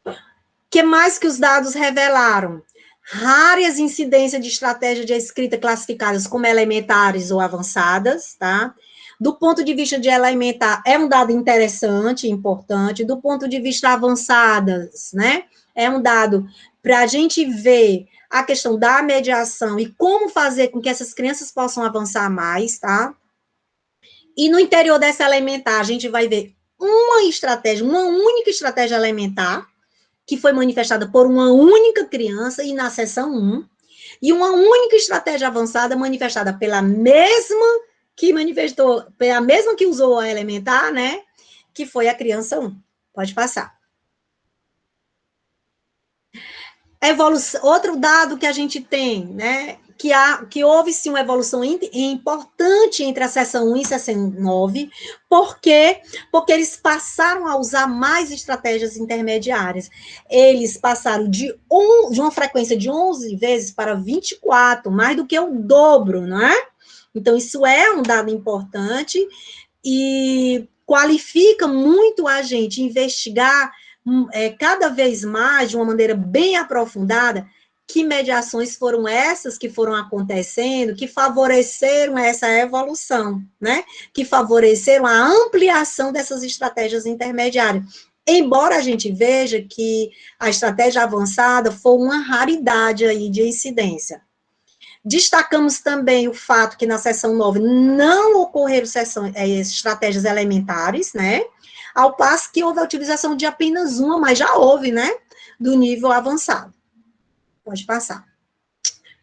O que mais que os dados revelaram? Raras incidências de estratégia de escrita classificadas como elementares ou avançadas, tá? Do ponto de vista de elementar, é um dado interessante, importante. Do ponto de vista avançadas, né? É um dado para a gente ver a questão da mediação e como fazer com que essas crianças possam avançar mais, tá? E no interior dessa elementar, a gente vai ver uma estratégia, uma única estratégia elementar, que foi manifestada por uma única criança, e na seção 1, e uma única estratégia avançada manifestada pela mesma que manifestou, pela mesma que usou a elementar, né? Que foi a criança 1. Pode passar. Evolução, outro dado que a gente tem, né? Que houve sim uma evolução importante entre a seção 1 e a seção 9, por quê? Porque eles passaram a usar mais estratégias intermediárias. Eles passaram de uma frequência de 11 vezes para 24, mais do que o dobro, não é? Então, isso é um dado importante e qualifica muito a gente investigar cada vez mais, de uma maneira bem aprofundada, que mediações foram essas que foram acontecendo, que favoreceram essa evolução, né? Que favoreceram a ampliação dessas estratégias intermediárias. Embora a gente veja que a estratégia avançada foi uma raridade aí de incidência. Destacamos também o fato que na seção 9 não ocorreram estratégias elementares, né? Ao passo que houve a utilização de apenas uma, mas já houve, né? Do nível avançado. Pode passar.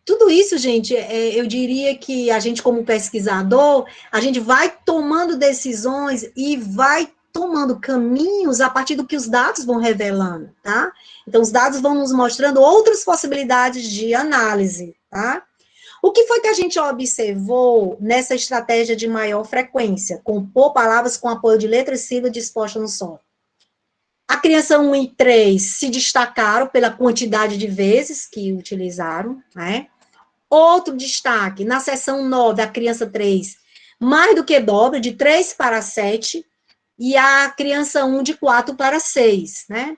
Tudo isso, gente, eu diria que a gente, como pesquisador, a gente vai tomando decisões e vai tomando caminhos a partir do que os dados vão revelando, tá? Então, os dados vão nos mostrando outras possibilidades de análise, tá? O que foi que a gente observou nessa estratégia de maior frequência? Compor palavras com apoio de letras e sílabas dispostas no som. A criança 1 e 3 se destacaram pela quantidade de vezes que utilizaram, né? Outro destaque, na seção 9, a criança 3, mais do que dobra, de 3 para 7, e a criança 1 de 4 para 6, né?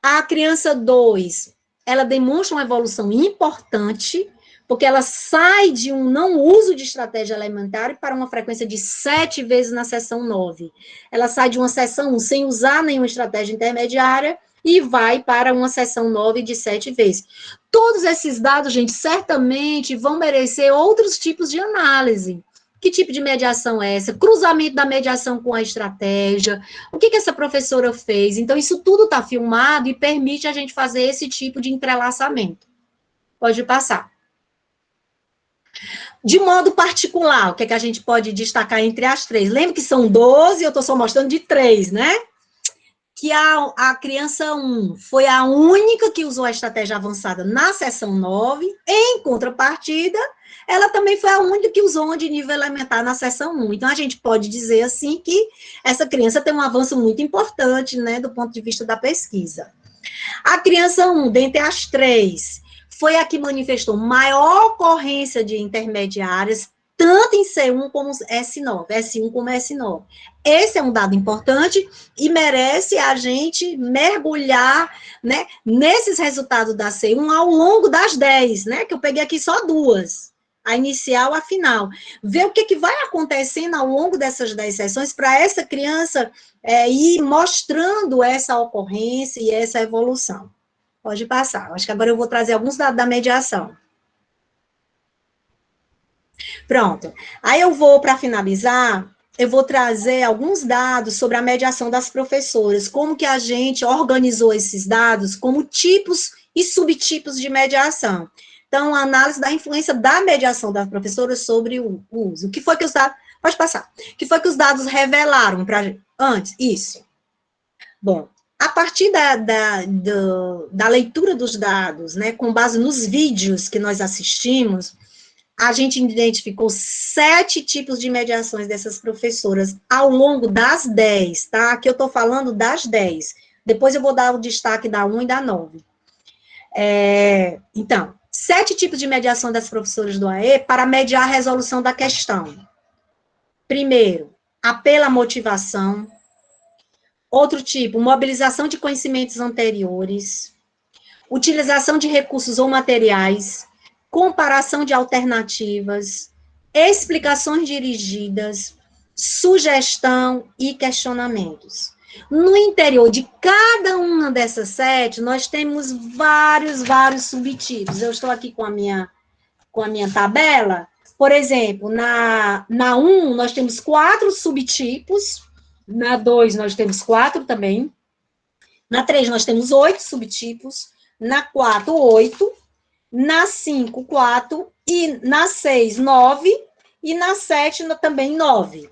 A criança 2, ela demonstra uma evolução importante, porque ela sai de um não uso de estratégia elementar para uma frequência de 7 vezes na seção 9. Ela sai de uma seção 1 sem usar nenhuma estratégia intermediária e vai para uma seção 9 de 7 vezes. Todos esses dados, gente, certamente vão merecer outros tipos de análise. Que tipo de mediação é essa? Cruzamento da mediação com a estratégia. O que essa professora fez? Então, isso tudo está filmado e permite a gente fazer esse tipo de entrelaçamento. Pode passar. De modo particular, o que é que a gente pode destacar entre as três? Lembra que são 12, eu estou só mostrando de 3, né? Que a criança 1 foi a única que usou a estratégia avançada na seção 9, em contrapartida, ela também foi a única que usou de nível elementar na seção 1. Então, a gente pode dizer, assim, que essa criança tem um avanço muito importante, né, do ponto de vista da pesquisa. A criança 1, dentre as 3, foi a que manifestou maior ocorrência de intermediárias, tanto em C1 como S9, S1 como S9. Esse é um dado importante e merece a gente mergulhar, né, nesses resultados da C1 ao longo das 10, né, que eu peguei aqui só 2, a inicial, a final. Ver o que vai acontecendo ao longo dessas 10 sessões para essa criança ir mostrando essa ocorrência e essa evolução. Pode passar. Acho que agora eu vou trazer alguns dados da mediação. Pronto. Aí eu vou, para finalizar, eu vou trazer alguns dados sobre a mediação das professoras, como que a gente organizou esses dados como tipos e subtipos de mediação. Então, a análise da influência da mediação das professoras sobre o uso. O que foi que os dados... Pode passar. O que foi que os dados revelaram para antes? Isso. Bom, a partir da leitura dos dados, né, com base nos vídeos que nós assistimos, a gente identificou 7 tipos de mediações dessas professoras ao longo das 10, tá? Aqui eu estou falando das 10. Depois eu vou dar o destaque da 1 e da 9. Então, 7 tipos de mediação das professoras do AE para mediar a resolução da questão. Primeiro, apelo à motivação. Outro tipo, mobilização de conhecimentos anteriores. Utilização de recursos ou materiais. Comparação de alternativas, explicações dirigidas, sugestão e questionamentos. No interior de cada uma dessas 7, nós temos vários subtipos. Eu estou aqui com a minha tabela. Por exemplo, na 1, nós temos 4 subtipos. Na 2, nós temos 4 também. Na 3, nós temos 8 subtipos. Na 4, 8. Na 5, 4, e na 6, 9, e na 7 também 9.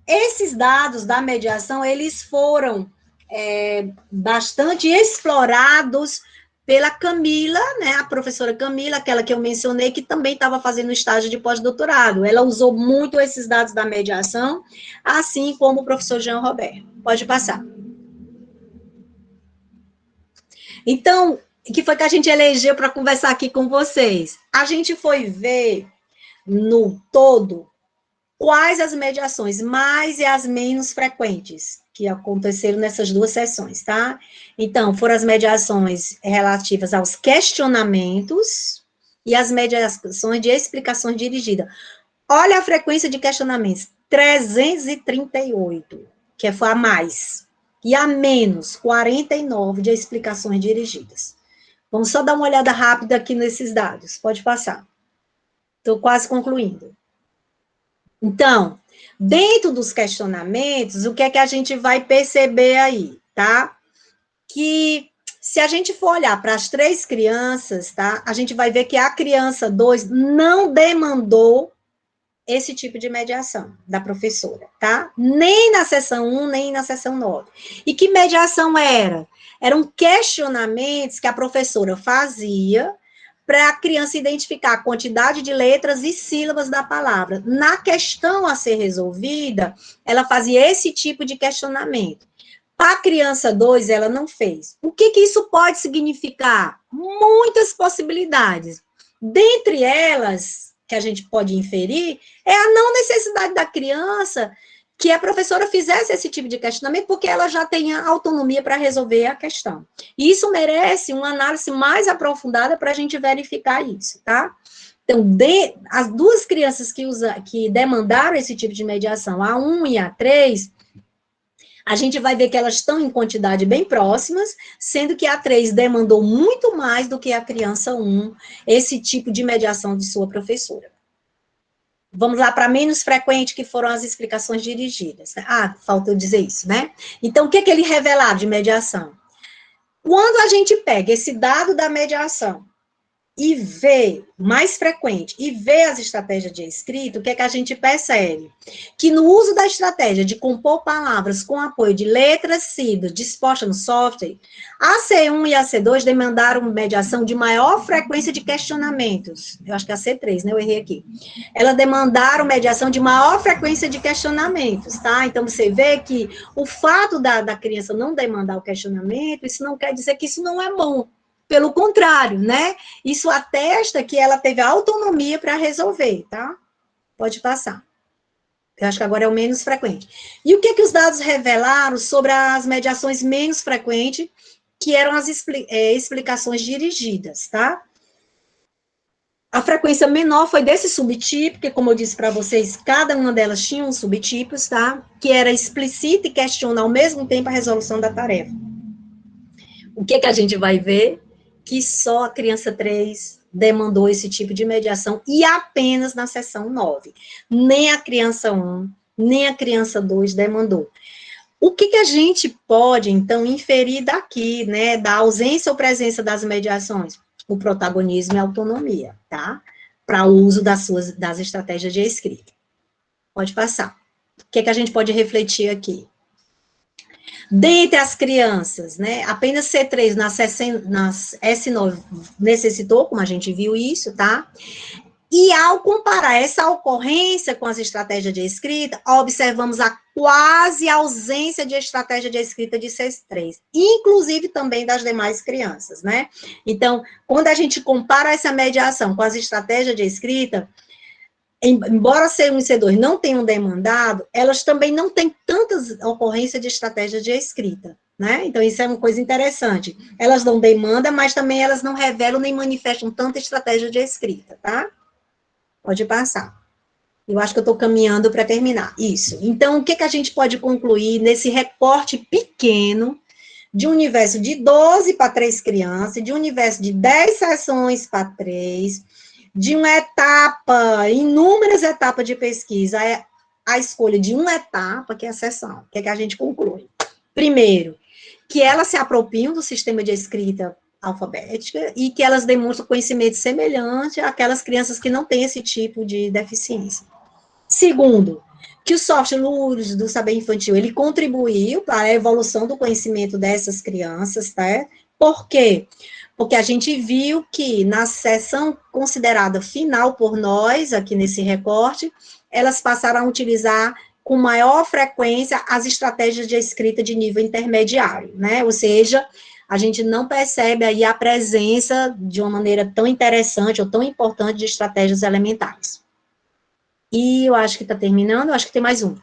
Esses dados da mediação, eles foram bastante explorados pela Camila, né, a professora Camila, aquela que eu mencionei, que também estava fazendo estágio de pós-doutorado. Ela usou muito esses dados da mediação, assim como o professor Jean Roberto. Pode passar. Então, o que foi que a gente elegeu para conversar aqui com vocês? A gente foi ver, no todo, quais as mediações mais e as menos frequentes que aconteceram nessas 2 sessões, tá? Então, foram as mediações relativas aos questionamentos e as mediações de explicações dirigidas. Olha a frequência de questionamentos, 338, que foi a mais, e a menos, 49 de explicações dirigidas. Vamos só dar uma olhada rápida aqui nesses dados. Pode passar. Estou quase concluindo. Então, dentro dos questionamentos, o que é que a gente vai perceber aí, tá? Que se a gente for olhar para as 3 crianças, tá? A gente vai ver que a criança 2 não demandou esse tipo de mediação da professora, tá? Nem na sessão 1, nem na sessão 9. E que mediação era? Eram questionamentos que a professora fazia para a criança identificar a quantidade de letras e sílabas da palavra. Na questão a ser resolvida, ela fazia esse tipo de questionamento. Para a criança 2, ela não fez. O que isso pode significar? Muitas possibilidades. Dentre elas, que a gente pode inferir, é a não necessidade da criança que a professora fizesse esse tipo de questionamento, porque ela já tem a autonomia para resolver a questão. E isso merece uma análise mais aprofundada para a gente verificar isso, tá? Então, as 2 crianças que demandaram esse tipo de mediação, a 1 e a 3, a gente vai ver que elas estão em quantidade bem próximas, sendo que a 3 demandou muito mais do que a criança 1, esse tipo de mediação de sua professora. Vamos lá para menos frequente, que foram as explicações dirigidas. Ah, faltou dizer isso, né? Então, o que ele revelaram de mediação? Quando a gente pega esse dado da mediação e vê, mais frequente, e vê as estratégias de escrita, o que é que a gente percebe? Que no uso da estratégia de compor palavras com apoio de letras siglas dispostas no software, a C1 e a C2 demandaram mediação de maior frequência de questionamentos. Eu acho que é a C3, né? Eu errei aqui. Elas demandaram mediação de maior frequência de questionamentos, tá? Então, você vê que o fato da criança não demandar o questionamento, isso não quer dizer que isso não é bom. Pelo contrário, né? Isso atesta que ela teve autonomia para resolver, tá? Pode passar. Eu acho que agora é o menos frequente. E o que os dados revelaram sobre as mediações menos frequentes, que eram as explicações dirigidas, tá? A frequência menor foi desse subtipo, que, como eu disse para vocês, cada uma delas tinha uns subtipos, tá? Que era explícita e questiona ao mesmo tempo a resolução da tarefa. O que a gente vai ver? Que só a criança 3 demandou esse tipo de mediação e apenas na sessão 9. Nem a criança 1, nem a criança 2 demandou. O que a gente pode, então, inferir daqui, né, da ausência ou presença das mediações? O protagonismo e a autonomia, tá? Para o uso das estratégias de escrita. Pode passar. O que a gente pode refletir aqui? Dentre as crianças, né, apenas C3 na S9 necessitou, como a gente viu isso, tá? E ao comparar essa ocorrência com as estratégias de escrita, observamos a quase ausência de estratégia de escrita de C3, inclusive também das demais crianças, né? Então, quando a gente compara essa mediação com as estratégias de escrita, embora C1 e C2 não tenham demandado, elas também não têm tantas ocorrências de estratégia de escrita, né? Então, isso é uma coisa interessante. Elas não demandam, mas também elas não revelam nem manifestam tanta estratégia de escrita, tá? Pode passar. Eu acho que eu estou caminhando para terminar. Isso. Então, o que a gente pode concluir nesse recorte pequeno de um universo de 12 para 3 crianças, de um universo de 10 sessões para 3, de uma etapa, inúmeras etapas de pesquisa, é a escolha de uma etapa, que é a sessão. O que a gente conclui? Primeiro, que elas se apropriam do sistema de escrita alfabética e que elas demonstram conhecimento semelhante àquelas crianças que não têm esse tipo de deficiência. Segundo, que o software LURES do saber infantil, ele contribuiu para a evolução do conhecimento dessas crianças, tá? Por quê? Porque a gente viu que na sessão considerada final por nós, aqui nesse recorte, elas passaram a utilizar com maior frequência as estratégias de escrita de nível intermediário, né? Ou seja, a gente não percebe aí a presença de uma maneira tão interessante ou tão importante de estratégias elementares. E eu acho que está terminando, eu acho que tem mais um.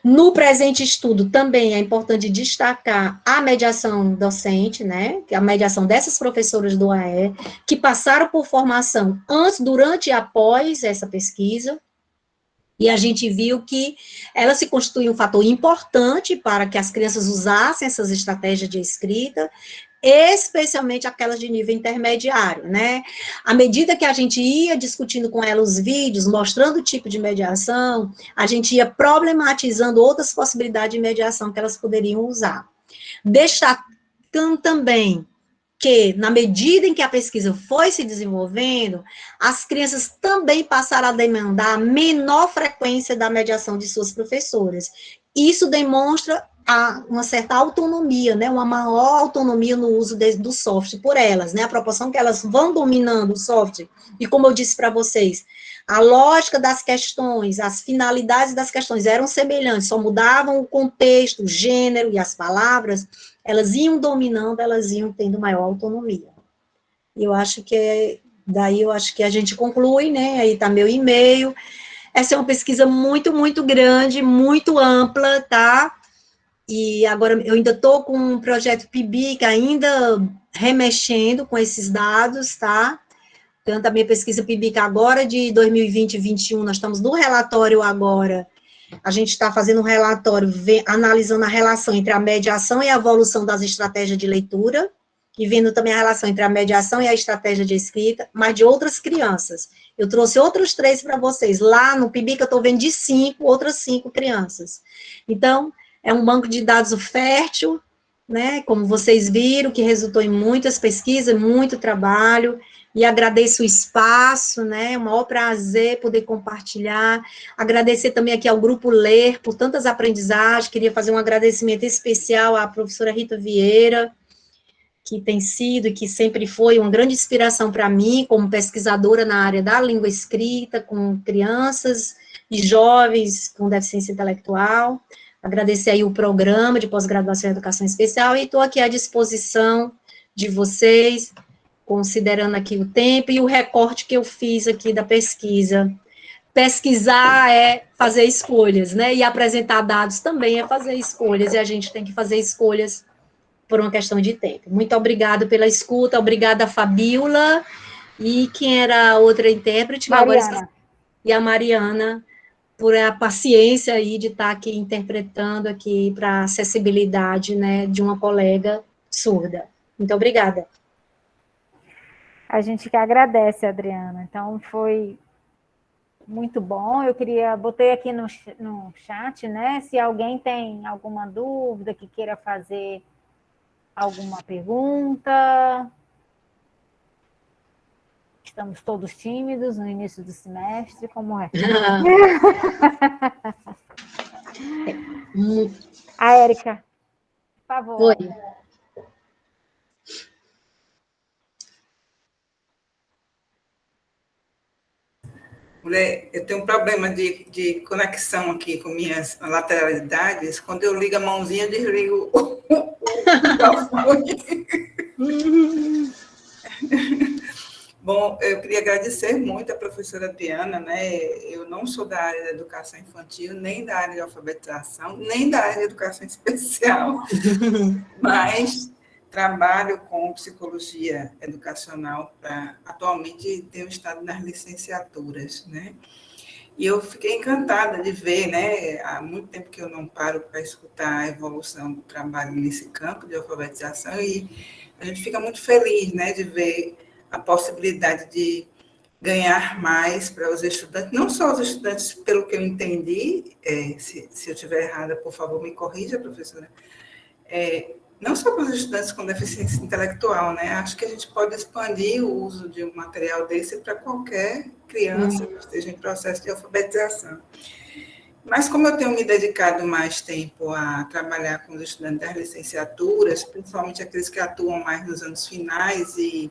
No presente estudo, também é importante destacar a mediação docente, né, que é a mediação dessas professoras do AE, que passaram por formação antes, durante e após essa pesquisa, e a gente viu que ela se constitui um fator importante para que as crianças usassem essas estratégias de escrita, especialmente aquelas de nível intermediário, né? À medida que a gente ia discutindo com ela os vídeos, mostrando o tipo de mediação, a gente ia problematizando outras possibilidades de mediação que elas poderiam usar. Destacando também que, na medida em que a pesquisa foi se desenvolvendo, as crianças também passaram a demandar menor frequência da mediação de suas professoras. Isso demonstra uma certa autonomia, né, uma maior autonomia no uso do software por elas, né, a proporção que elas vão dominando o software, e como eu disse para vocês, a lógica das questões, as finalidades das questões eram semelhantes, só mudavam o contexto, o gênero e as palavras, elas iam dominando, elas iam tendo maior autonomia. E eu acho que, daí eu acho que a gente conclui, né, aí está meu e-mail, essa é uma pesquisa muito, muito grande, muito ampla, tá? E agora eu ainda estou com um projeto PIBIC ainda remexendo com esses dados, tá? Tanto a minha pesquisa PIBIC agora de 2020 e 2021, nós estamos no relatório agora, a gente está fazendo um relatório analisando a relação entre a mediação e a evolução das estratégias de leitura, e vendo também a relação entre a mediação e a estratégia de escrita, mas de outras crianças. Eu trouxe outros 3 para vocês. Lá no PIBIC eu estou vendo de 5, outras 5 crianças. Então, é um banco de dados fértil, né, como vocês viram, que resultou em muitas pesquisas, muito trabalho, e agradeço o espaço, né, é um maior prazer poder compartilhar, agradecer também aqui ao Grupo Ler por tantas aprendizagens, queria fazer um agradecimento especial à professora Rita Vieira, que tem sido e que sempre foi uma grande inspiração para mim, como pesquisadora na área da língua escrita, com crianças e jovens com deficiência intelectual. Agradecer aí o programa de pós-graduação em educação especial e estou aqui à disposição de vocês, considerando aqui o tempo e o recorte que eu fiz aqui da pesquisa. Pesquisar é fazer escolhas, né? E apresentar dados também é fazer escolhas, e a gente tem que fazer escolhas por uma questão de tempo. Muito obrigada pela escuta, obrigada, Fabiola, e quem era a outra intérprete? Mariana. E a Mariana, por a paciência aí de estar aqui interpretando aqui para a acessibilidade, né, de uma colega surda. Muito obrigada. A gente que agradece, Adriana. Então, foi muito bom. Eu botei aqui no chat, né, se alguém tem alguma dúvida, que queira fazer alguma pergunta. Estamos todos tímidos no início do semestre, como é? A Érica, por favor. Oi. Mulher, eu tenho um problema de conexão aqui com minhas lateralidades. Quando eu ligo a mãozinha, eu desligo o microfone. Bom, eu queria agradecer muito a professora Diana, né? Eu não sou da área da educação infantil, nem da área de alfabetização, nem da área de educação especial, mas trabalho com psicologia educacional atualmente tenho estado nas licenciaturas, né? E eu fiquei encantada de ver, né? Há muito tempo que eu não paro para escutar a evolução do trabalho nesse campo de alfabetização e a gente fica muito feliz, né, de ver a possibilidade de ganhar mais para os estudantes, não só os estudantes, pelo que eu entendi, se eu estiver errada, por favor, me corrija, professora, não só para os estudantes com deficiência intelectual, né? Acho que a gente pode expandir o uso de um material desse para qualquer criança que esteja em processo de alfabetização. Mas como eu tenho me dedicado mais tempo a trabalhar com os estudantes das licenciaturas, principalmente aqueles que atuam mais nos anos finais e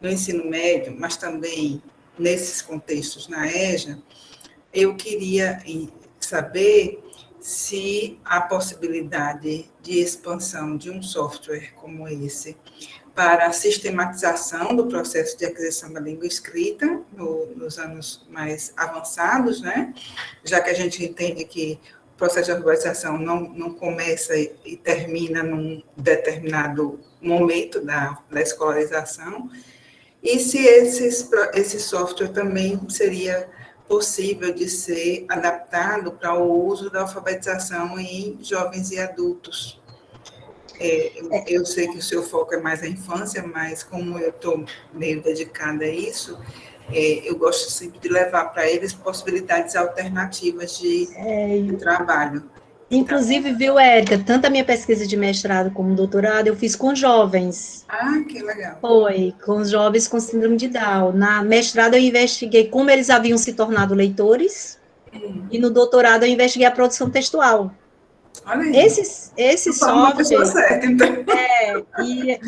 no ensino médio, mas também nesses contextos na EJA, eu queria saber se há possibilidade de expansão de um software como esse para a sistematização do processo de aquisição da língua escrita nos anos mais avançados, né? Já que a gente entende que o processo de alfabetização não começa e termina num determinado momento da escolarização, e se esse software também seria possível de ser adaptado para o uso da alfabetização em jovens e adultos. Eu sei que o seu foco é mais a infância, mas como eu estou meio dedicada a isso, eu gosto sempre de levar para eles possibilidades alternativas de trabalho. Inclusive, viu, Érica, tanto a minha pesquisa de mestrado como doutorado, eu fiz com jovens. Ah, que legal. Foi, com os jovens com síndrome de Down. Na mestrado, eu investiguei como eles haviam se tornado leitores, e no doutorado, eu investiguei a produção textual. Olha aí. Esse software... Certa, então.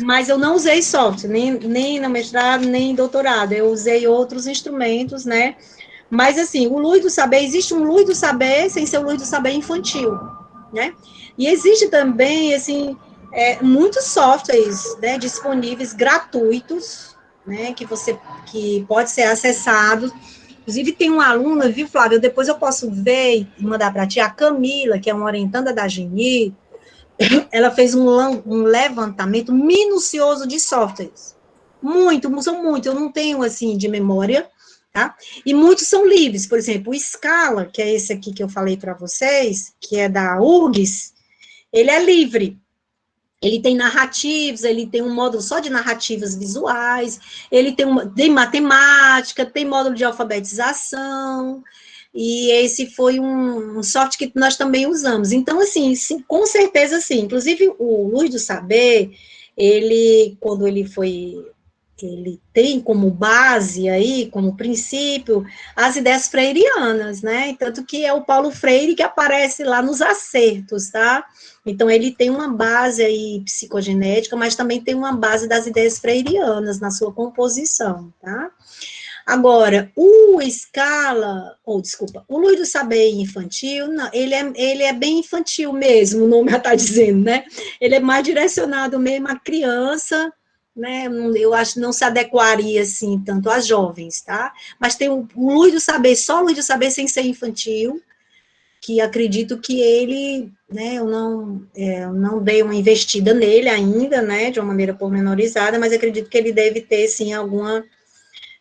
Mas eu não usei software, nem no mestrado, nem em doutorado. Eu usei outros instrumentos, né? Mas, assim, o Luz do Saber, existe um Luz do Saber sem ser o Luz do Saber infantil, né? E existe também, assim, muitos softwares, né, disponíveis, gratuitos, né, que pode ser acessado. Inclusive, tem uma aluna, viu, Flávia? Depois eu posso ver e mandar para ti, a Camila, que é uma orientanda da Geni, ela fez um levantamento minucioso de softwares. São muitos, eu não tenho, assim, de memória, tá? E muitos são livres, por exemplo, o Scala, que é esse aqui que eu falei para vocês, que é da URGS, ele é livre. Ele tem narrativas, ele tem um módulo só de narrativas visuais, ele tem matemática, tem módulo de alfabetização, e esse foi um software que nós também usamos. Então, assim, sim, com certeza, sim. Inclusive, o Luz do Saber, quando ele foi ele tem como base aí, como princípio, as ideias freirianas, né? Tanto que é o Paulo Freire que aparece lá nos acertos, tá? Então, ele tem uma base aí psicogenética, mas também tem uma base das ideias freirianas na sua composição, tá? Agora, o Luz do Saber Infantil, não, ele é bem infantil mesmo, o nome já está dizendo, né? Ele é mais direcionado mesmo à criança, né? Eu acho que não se adequaria, assim, tanto às jovens, tá? Mas tem o Luz do Saber, só o Luz do Saber sem ser infantil, que acredito que ele, né, eu não dei uma investida nele ainda, né, de uma maneira pormenorizada, mas acredito que ele deve ter, sim,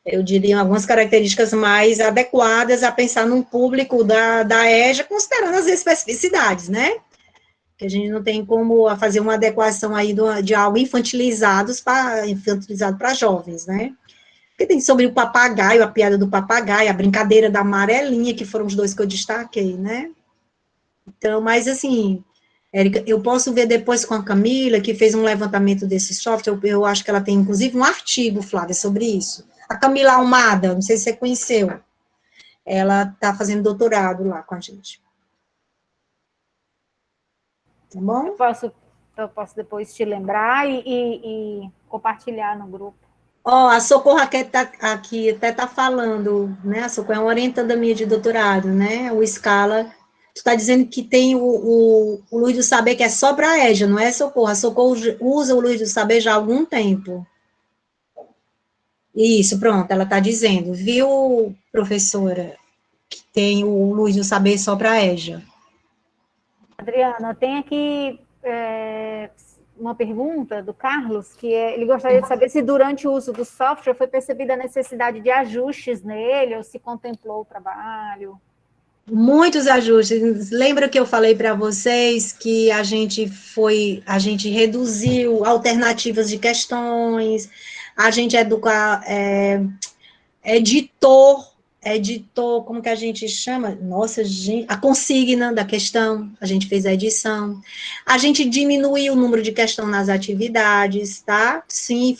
eu diria, algumas características mais adequadas a pensar num público da EJA, considerando as especificidades, né? Que a gente não tem como fazer uma adequação aí de algo infantilizado para jovens, né? Porque tem sobre o papagaio, a piada do papagaio, a brincadeira da amarelinha, que foram os dois que eu destaquei, né? Então, mas assim, Érica, eu posso ver depois com a Camila, que fez um levantamento desse software, eu acho que ela tem, inclusive, um artigo, Flávia, sobre isso. A Camila Almada, não sei se você conheceu, ela está fazendo doutorado lá com a gente. Tá bom? Eu posso depois te lembrar e compartilhar no grupo. Ó, a Socorro aqui até está falando, né? A Socorro é uma orientanda minha de doutorado, né? O Scala. Tu está dizendo que tem o Luz do Saber, que é só para a EJA, não é, Socorro? A Socorro usa o Luz do Saber já há algum tempo. Isso, pronto, ela está dizendo, viu, professora, que tem o Luz do Saber só para a EJA. Adriana, tem aqui uma pergunta do Carlos, que ele gostaria de saber se durante o uso do software foi percebida a necessidade de ajustes nele, ou se contemplou o trabalho. Muitos ajustes. Lembra que eu falei para vocês que a gente reduziu alternativas de questões, a gente editou, como que a gente chama? Nossa, gente, a consigna da questão, a gente fez a edição. A gente diminuiu o número de questões nas atividades, tá? Sim,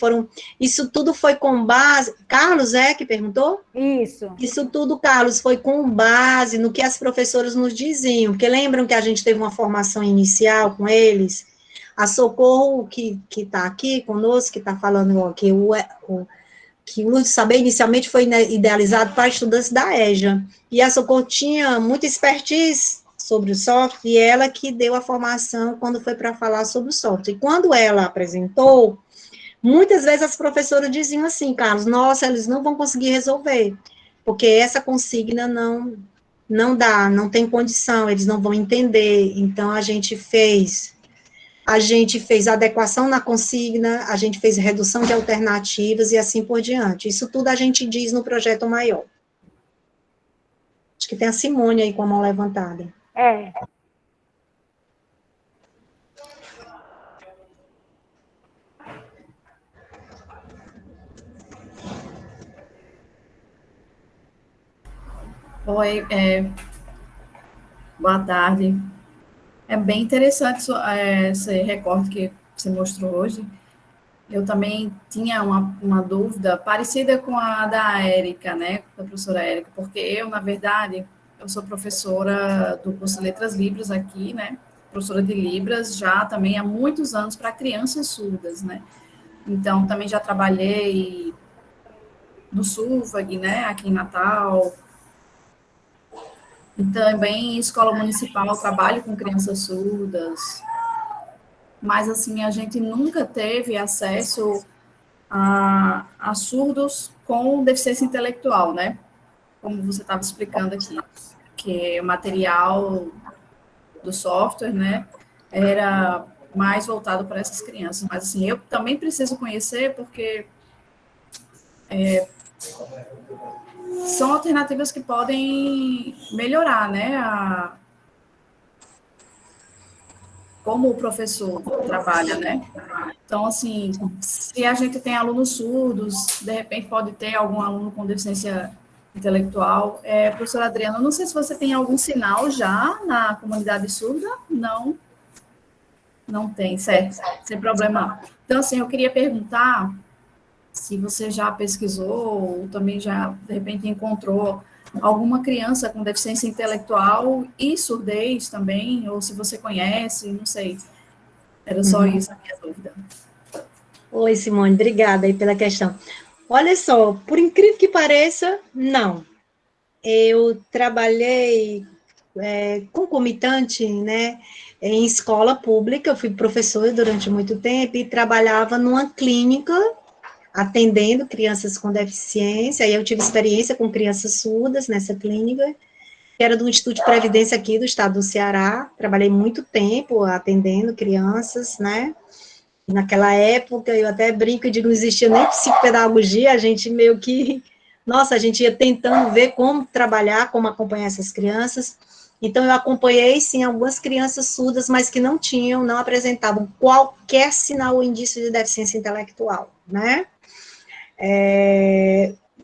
isso tudo foi com base. Carlos que perguntou? Isso. Isso tudo, Carlos, foi com base no que as professoras nos diziam, porque lembram que a gente teve uma formação inicial com eles? A Socorro, que está aqui conosco, que está falando ó, que o Luz do Saber inicialmente foi idealizado para estudantes da EJA, e a Socorro tinha muita expertise sobre o software, e ela que deu a formação quando foi para falar sobre o software. E quando ela apresentou, muitas vezes as professoras diziam assim, Carlos, nossa, eles não vão conseguir resolver, porque essa consigna não dá, não tem condição, eles não vão entender. Então, a gente fez adequação na consigna, a gente fez redução de alternativas e assim por diante. Isso tudo a gente diz no projeto maior. Acho que tem a Simone aí com a mão levantada. Oi, boa tarde. É bem interessante esse recorte que você mostrou hoje. Eu também tinha uma dúvida parecida com a da Érica, né, da professora Érica, porque eu, na verdade, eu sou professora do curso de Letras Libras aqui, né, professora de Libras já também há muitos anos para crianças surdas, né. Então, também já trabalhei no SUVAG, né, aqui em Natal, e também em escola municipal, trabalho com crianças surdas, mas, assim, a gente nunca teve acesso a surdos com deficiência intelectual, né? Como você estava explicando aqui, que o material do software, né, era mais voltado para essas crianças. Mas, assim, eu também preciso conhecer, porque são alternativas que podem melhorar, né, como o professor trabalha, né? Então, assim, se a gente tem alunos surdos, de repente pode ter algum aluno com deficiência intelectual. Professora Adriana, não sei se você tem algum sinal já na comunidade surda. Não tem, certo? Sem problema. Então, assim, eu queria perguntar se você já pesquisou ou também já, de repente, encontrou alguma criança com deficiência intelectual e surdez também, ou se você conhece, não sei. Era só isso a minha dúvida. Oi, Simone, obrigada aí pela questão. Olha só, por incrível que pareça, não. Eu trabalhei concomitante, né, em escola pública, eu fui professora durante muito tempo e trabalhava numa clínica atendendo crianças com deficiência, aí eu tive experiência com crianças surdas nessa clínica, que era do Instituto de Previdência aqui do estado do Ceará, trabalhei muito tempo atendendo crianças, né, naquela época, eu até brinco e digo, não existia nem psicopedagogia, a gente meio que, nossa, a gente ia tentando ver como trabalhar, como acompanhar essas crianças. Então, eu acompanhei, sim, algumas crianças surdas, mas que não apresentavam qualquer sinal ou indício de deficiência intelectual, né?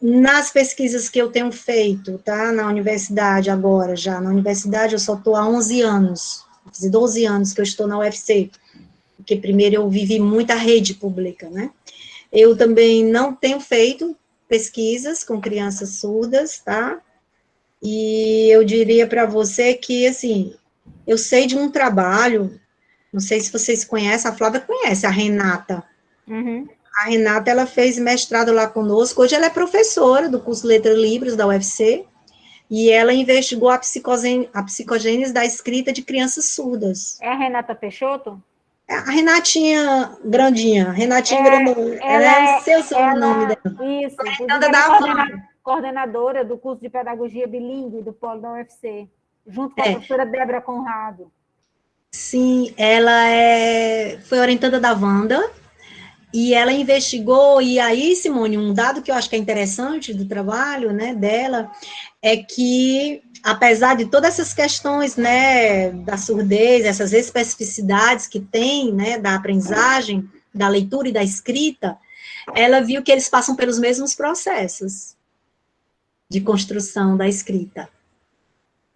Nas pesquisas que eu tenho feito, tá, na universidade agora, já na universidade eu só estou há 11 anos, 12 anos que eu estou na UFC, porque primeiro eu vivi muita rede pública, né? Eu também não tenho feito pesquisas com crianças surdas, tá? E eu diria para você que, assim, eu sei de um trabalho, não sei se vocês conhecem, a Flávia conhece, a Renata. Uhum. A Renata, ela fez mestrado lá conosco, hoje ela é professora do curso Letras Libras da UFC, e ela investigou a psicogênese da escrita de crianças surdas. É a Renata Peixoto? A Renatinha Grandinha, Renatinha Grandona, Ela eu é, sei o nome dela. isso, inclusive Orientanda ela é da Wanda. coordenadora do curso de Pedagogia Bilíngue do Polo da UFC, junto com a É, professora Débora Conrado. sim, ela foi orientanda da Wanda, e ela investigou, e aí, Simone, um dado que eu acho que é interessante do trabalho, né, dela, é que, apesar de todas essas questões, né, da surdez, essas especificidades que tem, né, da aprendizagem, da leitura e da escrita, ela viu que eles passam pelos mesmos processos de construção da escrita,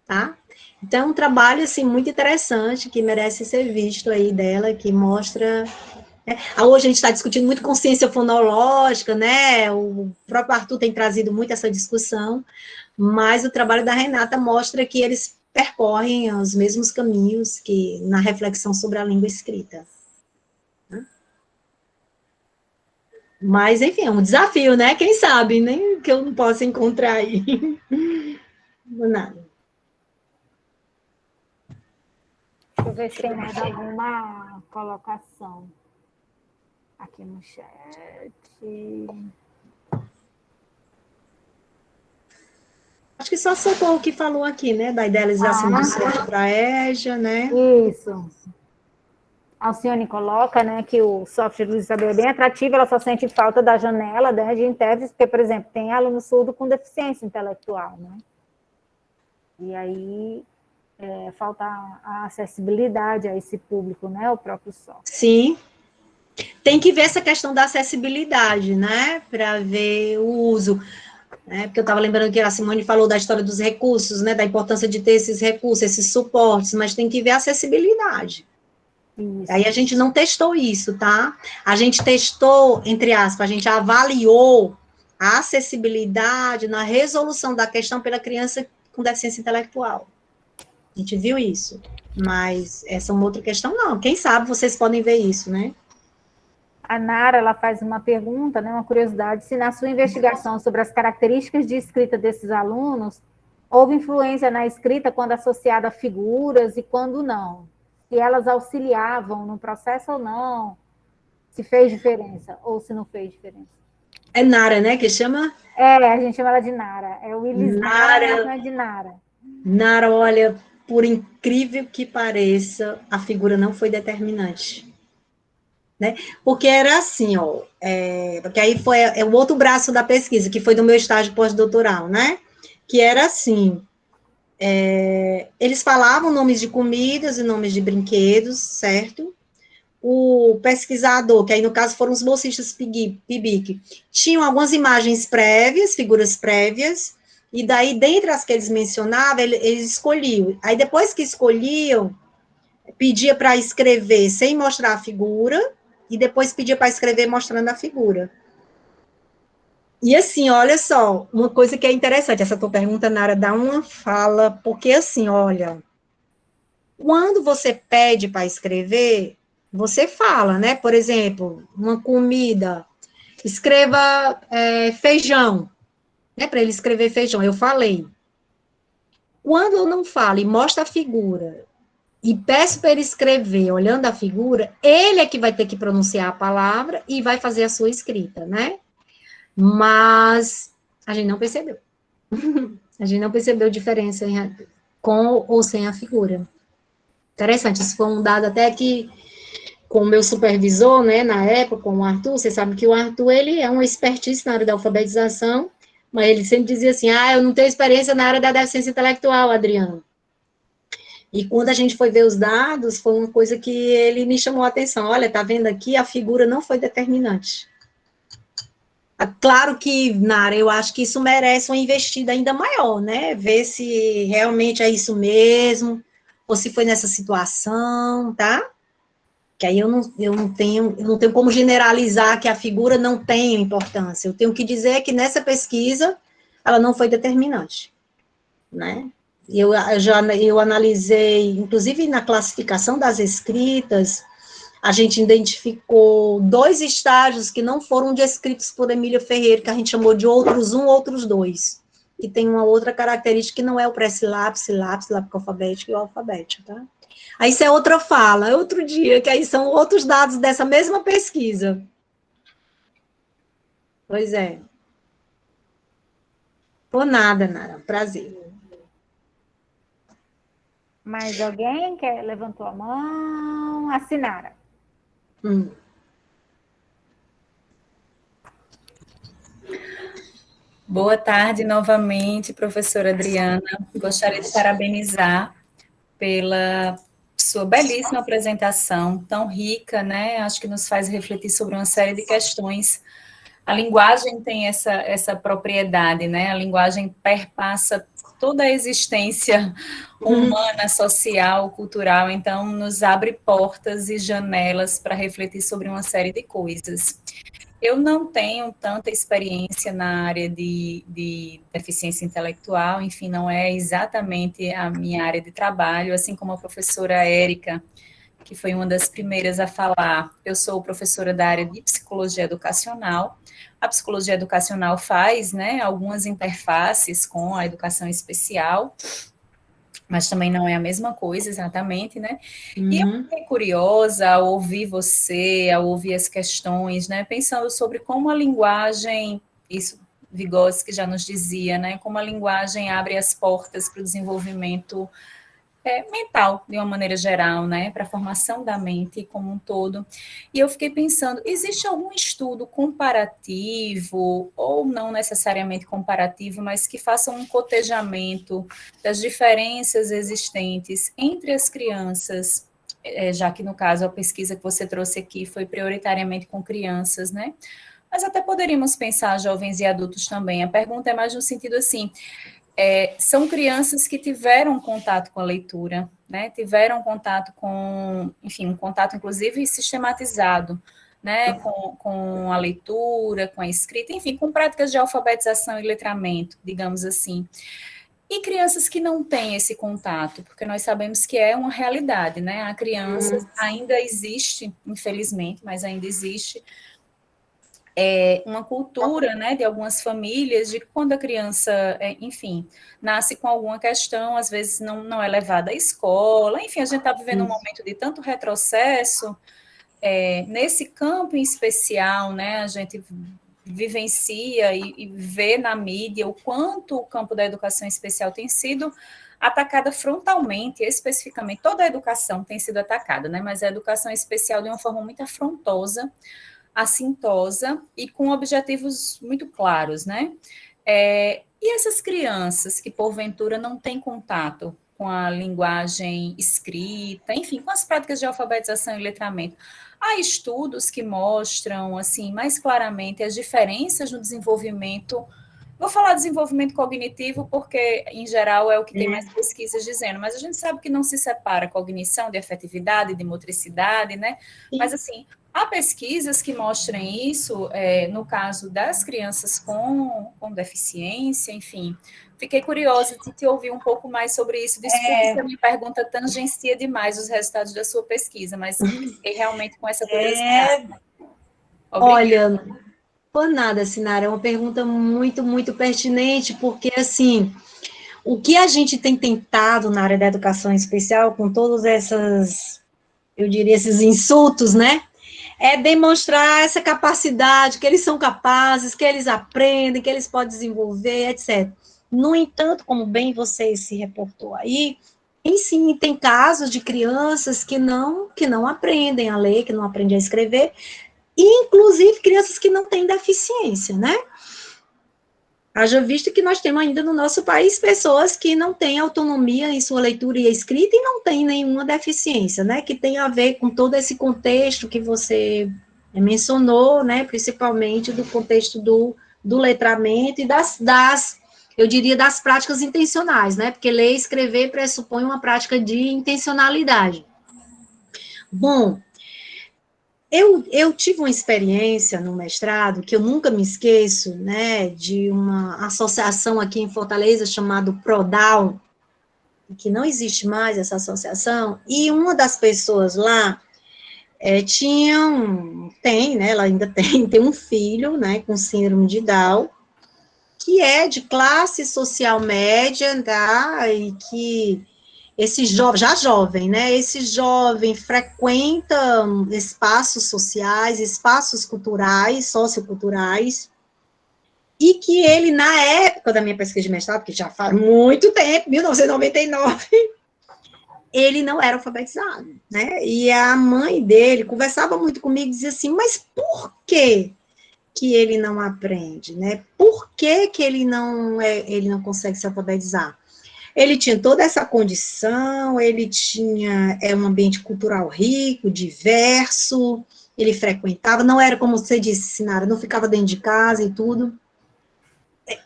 tá? Então, é um trabalho, assim, muito interessante, que merece ser visto aí dela, que mostra... Hoje a gente está discutindo muito consciência fonológica, né? O próprio Arthur tem trazido muito essa discussão, mas o trabalho da Renata mostra que eles percorrem os mesmos caminhos que na reflexão sobre a língua escrita. Mas, enfim, é um desafio, né? Quem sabe, nem que eu não possa encontrar aí. Nada. Deixa eu ver se tem mais alguma colocação aqui no chat. Acho que só Socorro que falou aqui, né? Da idealização do software para a EJA, né? Isso. A Alcione coloca, né, que o software do Isabel é bem atrativo, ela só sente falta da janela, né, de intérpretes, porque, por exemplo, tem aluno surdo com deficiência intelectual, né? E aí falta a acessibilidade a esse público, né, o próprio software. Sim. Tem que ver essa questão da acessibilidade, né, para ver o uso. Né, porque eu estava lembrando que a Simone falou da história dos recursos, né, da importância de ter esses recursos, esses suportes, mas tem que ver a acessibilidade. Isso. Aí a gente não testou isso, tá? A gente testou, entre aspas, a gente avaliou a acessibilidade na resolução da questão pela criança com deficiência intelectual. A gente viu isso, mas essa é uma outra questão, não. Quem sabe vocês podem ver isso, né? A Nara, ela faz uma pergunta, né, uma curiosidade, se na sua investigação sobre as características de escrita desses alunos, houve influência na escrita quando associada a figuras e quando não. Se elas auxiliavam no processo ou não, se fez diferença ou se não fez diferença. É Nara, né, que chama? A gente chama ela de Nara. É o Willis Nara, Nara, de Nara. Nara, olha, por incrível que pareça, a figura não foi determinante. Né? Porque era assim, ó, porque aí foi o outro braço da pesquisa, que foi do meu estágio pós-doutoral, né? Que era assim, eles falavam nomes de comidas e nomes de brinquedos, certo? O pesquisador, que aí no caso foram os bolsistas PIBIC, tinham algumas imagens prévias, figuras prévias, e daí, dentre as que eles mencionavam, eles escolhiam. Aí depois que escolhiam, pedia para escrever sem mostrar a figura, e depois pedia para escrever mostrando a figura. E assim, olha só, uma coisa que é interessante, essa tua pergunta, Nara, dá uma fala, porque assim, olha, quando você pede para escrever, você fala, né? Por exemplo, uma comida, escreva feijão, né? Para ele escrever feijão, eu falei. Quando eu não falo e mostro a figura e peço para ele escrever olhando a figura, ele é que vai ter que pronunciar a palavra e vai fazer a sua escrita, né? Mas a gente não percebeu. A gente não percebeu diferença com ou sem a figura. Interessante, isso foi um dado até que com o meu supervisor, né, na época, com o Arthur, você sabe que o Arthur, ele é uma expertise na área da alfabetização, mas ele sempre dizia assim, eu não tenho experiência na área da deficiência intelectual, Adriano. E quando a gente foi ver os dados, foi uma coisa que ele me chamou a atenção, olha, tá vendo aqui, a figura não foi determinante. Claro que, Nara, eu acho que isso merece uma investida ainda maior, né, ver se realmente é isso mesmo, ou se foi nessa situação, tá? Que aí eu não tenho como generalizar que a figura não tem importância. Eu tenho que dizer que nessa pesquisa ela não foi determinante, né? Eu analisei, inclusive na classificação das escritas, a gente identificou 2 estágios que não foram descritos por Emília Ferreira, que a gente chamou de outros 1, outros 2, que tem uma outra característica que não é o pré-silábico, silábico, silábico alfabético e o alfabético, tá? Aí isso é outra fala, é outro dia, que aí são outros dados dessa mesma pesquisa. Pois é. Por nada, Nara, prazer. Mais alguém que levantou a mão? A Sinara. Boa tarde novamente, professora Adriana. Gostaria de parabenizar pela sua belíssima apresentação, tão rica, né? Acho que nos faz refletir sobre uma série de questões. A linguagem tem essa propriedade, né? A linguagem perpassa toda a existência humana, social, cultural, então nos abre portas e janelas para refletir sobre uma série de coisas. Eu não tenho tanta experiência na área de deficiência intelectual, enfim, não é exatamente a minha área de trabalho, assim como a professora Érica, que foi uma das primeiras a falar. Eu sou professora da área de psicologia educacional. A psicologia educacional faz, né, algumas interfaces com a educação especial, mas também não é a mesma coisa exatamente, né? E eu fiquei curiosa ao ouvir você, ao ouvir as questões, né? Pensando sobre como a linguagem, isso Vygotsky já nos dizia, né? Como a linguagem abre as portas para o desenvolvimento mental, de uma maneira geral, né, para a formação da mente como um todo. E eu fiquei pensando, existe algum estudo comparativo, ou não necessariamente comparativo, mas que faça um cotejamento das diferenças existentes entre as crianças, já que, no caso, a pesquisa que você trouxe aqui foi prioritariamente com crianças, né? Mas até poderíamos pensar jovens e adultos também. A pergunta é mais no sentido assim, são crianças que tiveram contato com a leitura, né? Tiveram contato com, enfim, um contato inclusive sistematizado, né? Com a leitura, com a escrita, enfim, com práticas de alfabetização e letramento, digamos assim. E crianças que não têm esse contato, porque nós sabemos que é uma realidade, né? A criança ainda existe, infelizmente, mas ainda existe uma cultura, né, de algumas famílias, de que quando a criança, enfim, nasce com alguma questão, às vezes não é levada à escola, enfim, a gente está vivendo um momento de tanto retrocesso, nesse campo em especial, né, a gente vivencia e vê na mídia o quanto o campo da educação especial tem sido atacada frontalmente, especificamente, toda a educação tem sido atacada, né, mas a educação especial de uma forma muito afrontosa, assintosa e com objetivos muito claros, né? E essas crianças que, porventura, não têm contato com a linguagem escrita, enfim, com as práticas de alfabetização e letramento, há estudos que mostram, assim, mais claramente as diferenças no desenvolvimento. Vou falar desenvolvimento cognitivo porque, em geral, é o que tem mais pesquisas dizendo, mas a gente sabe que não se separa cognição de afetividade, de motricidade, né? Mas, assim, Há pesquisas que mostrem isso, no caso das crianças com deficiência, enfim. Fiquei curiosa de te ouvir um pouco mais sobre isso. Desculpe se a minha pergunta tangencia demais os resultados da sua pesquisa, mas fiquei realmente com essa curiosidade. Olha, por nada, Sinara, é uma pergunta muito, muito pertinente, porque, assim, o que a gente tem tentado na área da educação especial, com todas essas, eu diria, esses insultos, né? É demonstrar essa capacidade, que eles são capazes, que eles aprendem, que eles podem desenvolver, etc. No entanto, como bem você se reportou aí, sim, tem casos de crianças que não aprendem a ler, que não aprendem a escrever, e inclusive crianças que não têm deficiência, né? Haja visto que nós temos ainda no nosso país pessoas que não têm autonomia em sua leitura e escrita e não têm nenhuma deficiência, né? Que tem a ver com todo esse contexto que você mencionou, né? Principalmente do contexto do letramento e eu diria, das práticas intencionais, né? Porque ler e escrever pressupõe uma prática de intencionalidade. Bom, eu tive uma experiência no mestrado que eu nunca me esqueço, né, de uma associação aqui em Fortaleza chamada Prodal, que não existe mais essa associação, e uma das pessoas lá né, ela ainda tem um filho, né, com síndrome de Down, que é de classe social média, tá, e que esse jovem, já jovem, né? Esse jovem frequenta espaços sociais, espaços culturais, socioculturais, e que ele, na época da minha pesquisa de mestrado, que já faz muito tempo, 1999, ele não era alfabetizado, né? E a mãe dele conversava muito comigo e dizia assim, mas por que ele não aprende, né? Por que ele não consegue se alfabetizar? Ele tinha toda essa condição, ele tinha um ambiente cultural rico, diverso, ele frequentava, não era como você disse, Sinara, não ficava dentro de casa e tudo.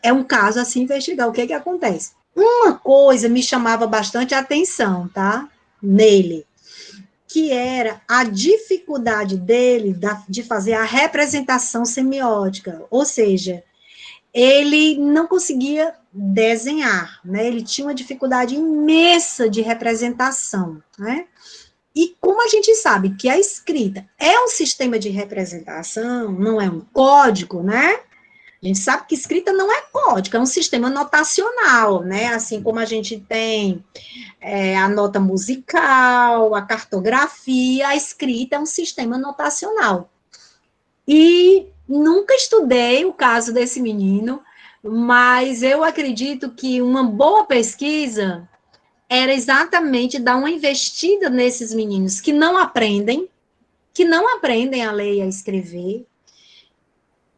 É um caso assim, investigar o que acontece. Uma coisa me chamava bastante a atenção, tá? Nele, que era a dificuldade dele de fazer a representação semiótica, ou seja, ele não conseguia desenhar, né? Ele tinha uma dificuldade imensa de representação, né? E como a gente sabe que a escrita é um sistema de representação, não é um código, né? A gente sabe que escrita não é código, é um sistema notacional, né? Assim como a gente tem a nota musical, a cartografia, a escrita é um sistema notacional. E nunca estudei o caso desse menino, mas eu acredito que uma boa pesquisa era exatamente dar uma investida nesses meninos que não aprendem a ler e a escrever,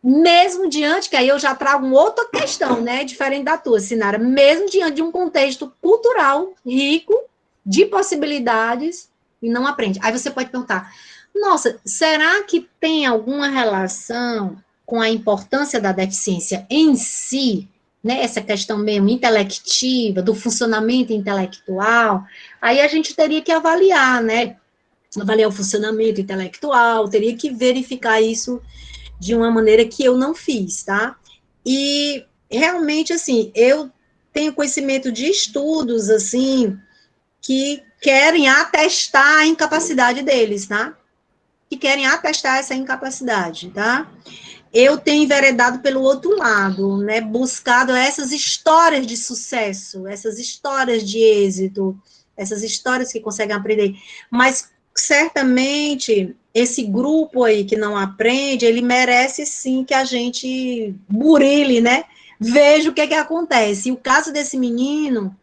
mesmo diante, que aí eu já trago uma outra questão, né, diferente da tua, Sinara, mesmo diante de um contexto cultural rico, de possibilidades, e não aprende. Aí você pode perguntar, nossa, será que tem alguma relação com a importância da deficiência em si, né, essa questão mesmo intelectiva, do funcionamento intelectual? Aí a gente teria que avaliar, né, avaliar o funcionamento intelectual, teria que verificar isso de uma maneira que eu não fiz, tá? E realmente, assim, eu tenho conhecimento de estudos, assim, que querem atestar a incapacidade deles, tá? Que querem atestar essa incapacidade, tá? Eu tenho enveredado pelo outro lado, né? Buscado essas histórias de sucesso, essas histórias de êxito, essas histórias que conseguem aprender. Mas, certamente, esse grupo aí que não aprende, ele merece, sim, que a gente burile, né? Veja o que acontece. E o caso desse menino,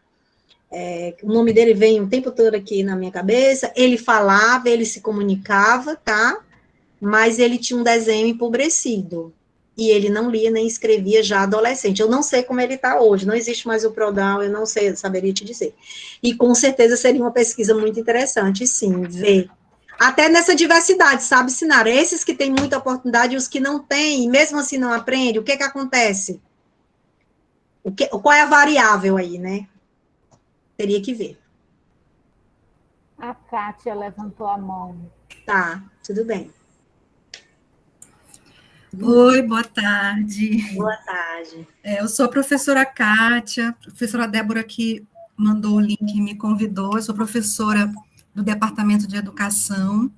o nome dele vem o tempo todo aqui na minha cabeça, ele falava, ele se comunicava, tá? Mas ele tinha um desenho empobrecido, e ele não lia nem escrevia já adolescente. Eu não sei como ele está hoje, não existe mais o Prodal, eu não sei, saberia te dizer. E com certeza seria uma pesquisa muito interessante, sim, ver. Até nessa diversidade, sabe, Sinara? Esses que têm muita oportunidade e os que não têm, e mesmo assim não aprendem, o que acontece? Qual é a variável aí, né? Teria que ver. A Kátia levantou a mão. Tá, tudo bem. Oi, boa tarde. Boa tarde. Eu sou a professora Kátia, a professora Débora que mandou o link e me convidou. Eu sou professora do Departamento de Educação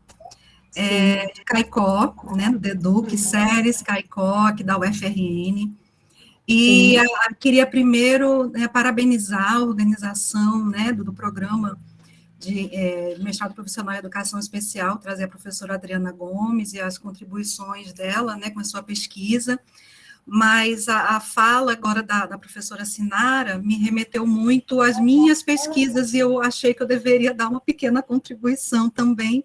de Caicó, né, do DEDUC, Séries Caicó, aqui da UFRN. E queria primeiro parabenizar a organização, né, do programa de mestrado profissional em educação especial, trazer a professora Adriana Gomes e as contribuições dela, né, com a sua pesquisa, mas a fala agora da professora Sinara me remeteu muito às minhas pesquisas e eu achei que eu deveria dar uma pequena contribuição também,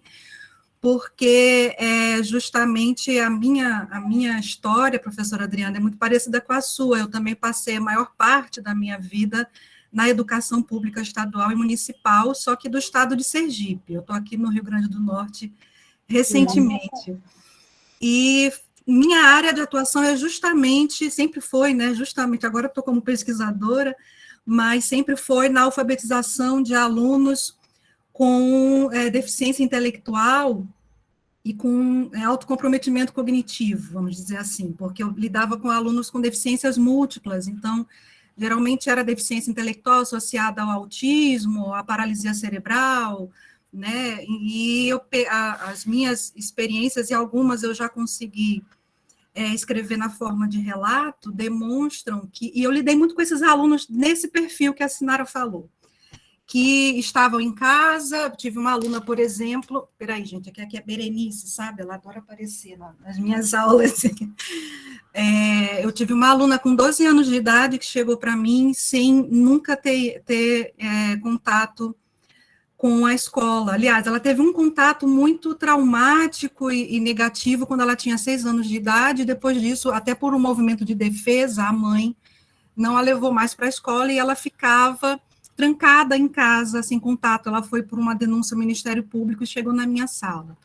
porque justamente a minha história, professora Adriana, é muito parecida com a sua. Eu também passei a maior parte da minha vida na educação pública estadual e municipal, só que do estado de Sergipe. Eu estou aqui no Rio Grande do Norte recentemente. E minha área de atuação é justamente, sempre foi, né, justamente, agora estou como pesquisadora, mas sempre foi na alfabetização de alunos com deficiência intelectual e com autocomprometimento cognitivo, vamos dizer assim, porque eu lidava com alunos com deficiências múltiplas, então, geralmente era deficiência intelectual associada ao autismo, à paralisia cerebral, né, e as minhas experiências, e algumas eu já consegui escrever na forma de relato, demonstram que, e eu lidei muito com esses alunos nesse perfil que a Sinara falou, que estavam em casa. Tive uma aluna, por exemplo, peraí, gente, aqui é Berenice, sabe? Ela adora aparecer nas minhas aulas. Eu tive uma aluna com 12 anos de idade que chegou para mim sem nunca ter contato com a escola. Aliás, ela teve um contato muito traumático e negativo quando ela tinha 6 anos de idade, depois disso, até por um movimento de defesa, a mãe não a levou mais para a escola e ela ficava trancada em casa, sem contato. Ela foi por uma denúncia ao Ministério Público e chegou na minha sala.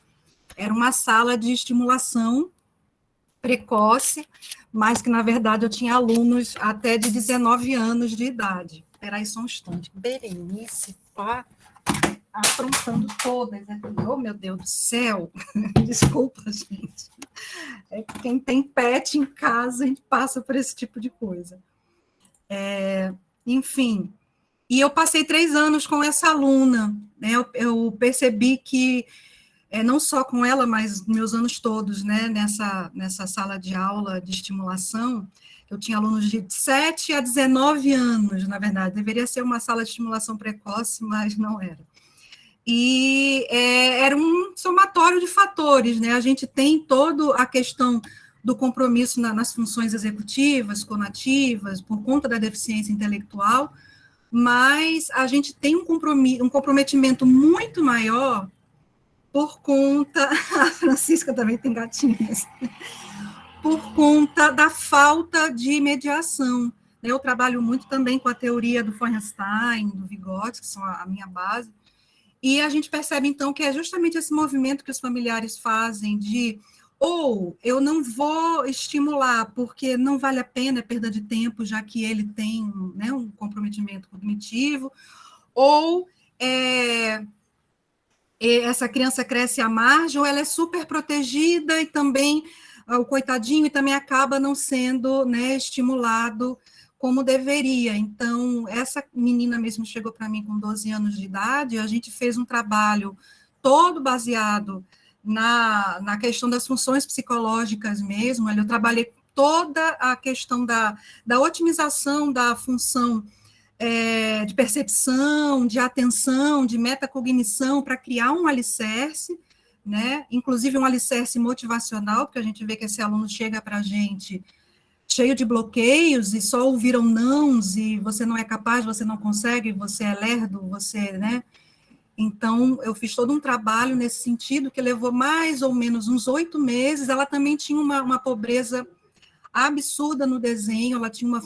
Era uma sala de estimulação precoce, mas que, na verdade, eu tinha alunos até de 19 anos de idade. Espera aí só um instante. Berenice, tá aprontando todas aqui. Oh, meu Deus do céu! Desculpa, gente. Quem tem pet em casa, a gente passa por esse tipo de coisa. Enfim... E eu passei 3 anos com essa aluna, né? Eu percebi que, não só com ela, mas meus anos todos, né? Nessa sala de aula de estimulação, eu tinha alunos de 7 a 19 anos, na verdade. Deveria ser uma sala de estimulação precoce, mas não era. E era um somatório de fatores, né? A gente tem toda a questão do compromisso nas funções executivas, conativas, por conta da deficiência intelectual, mas a gente tem um comprometimento muito maior por conta, a Francisca também tem gatinhas, por conta da falta de mediação. Eu trabalho muito também com a teoria do Feuerstein, do Vygotsky, que são a minha base, e a gente percebe, então, que é justamente esse movimento que os familiares fazem de ou eu não vou estimular porque não vale a pena, é perda de tempo, já que ele tem, né, um comprometimento cognitivo, ou essa criança cresce à margem, ou ela é super protegida e também o coitadinho e também acaba não sendo, né, estimulado como deveria. Então, essa menina mesmo chegou para mim com 12 anos de idade, a gente fez um trabalho todo baseado na questão das funções psicológicas mesmo. Eu trabalhei toda a questão da otimização da função de percepção, de atenção, de metacognição, para criar um alicerce, né? Inclusive um alicerce motivacional, porque a gente vê que esse aluno chega para a gente cheio de bloqueios e só ouviram nãos, e você não é capaz, você não consegue, você é lerdo, você, né? Então, eu fiz todo um trabalho nesse sentido, que levou mais ou menos uns 8 meses. Ela também tinha uma pobreza absurda no desenho, ela tinha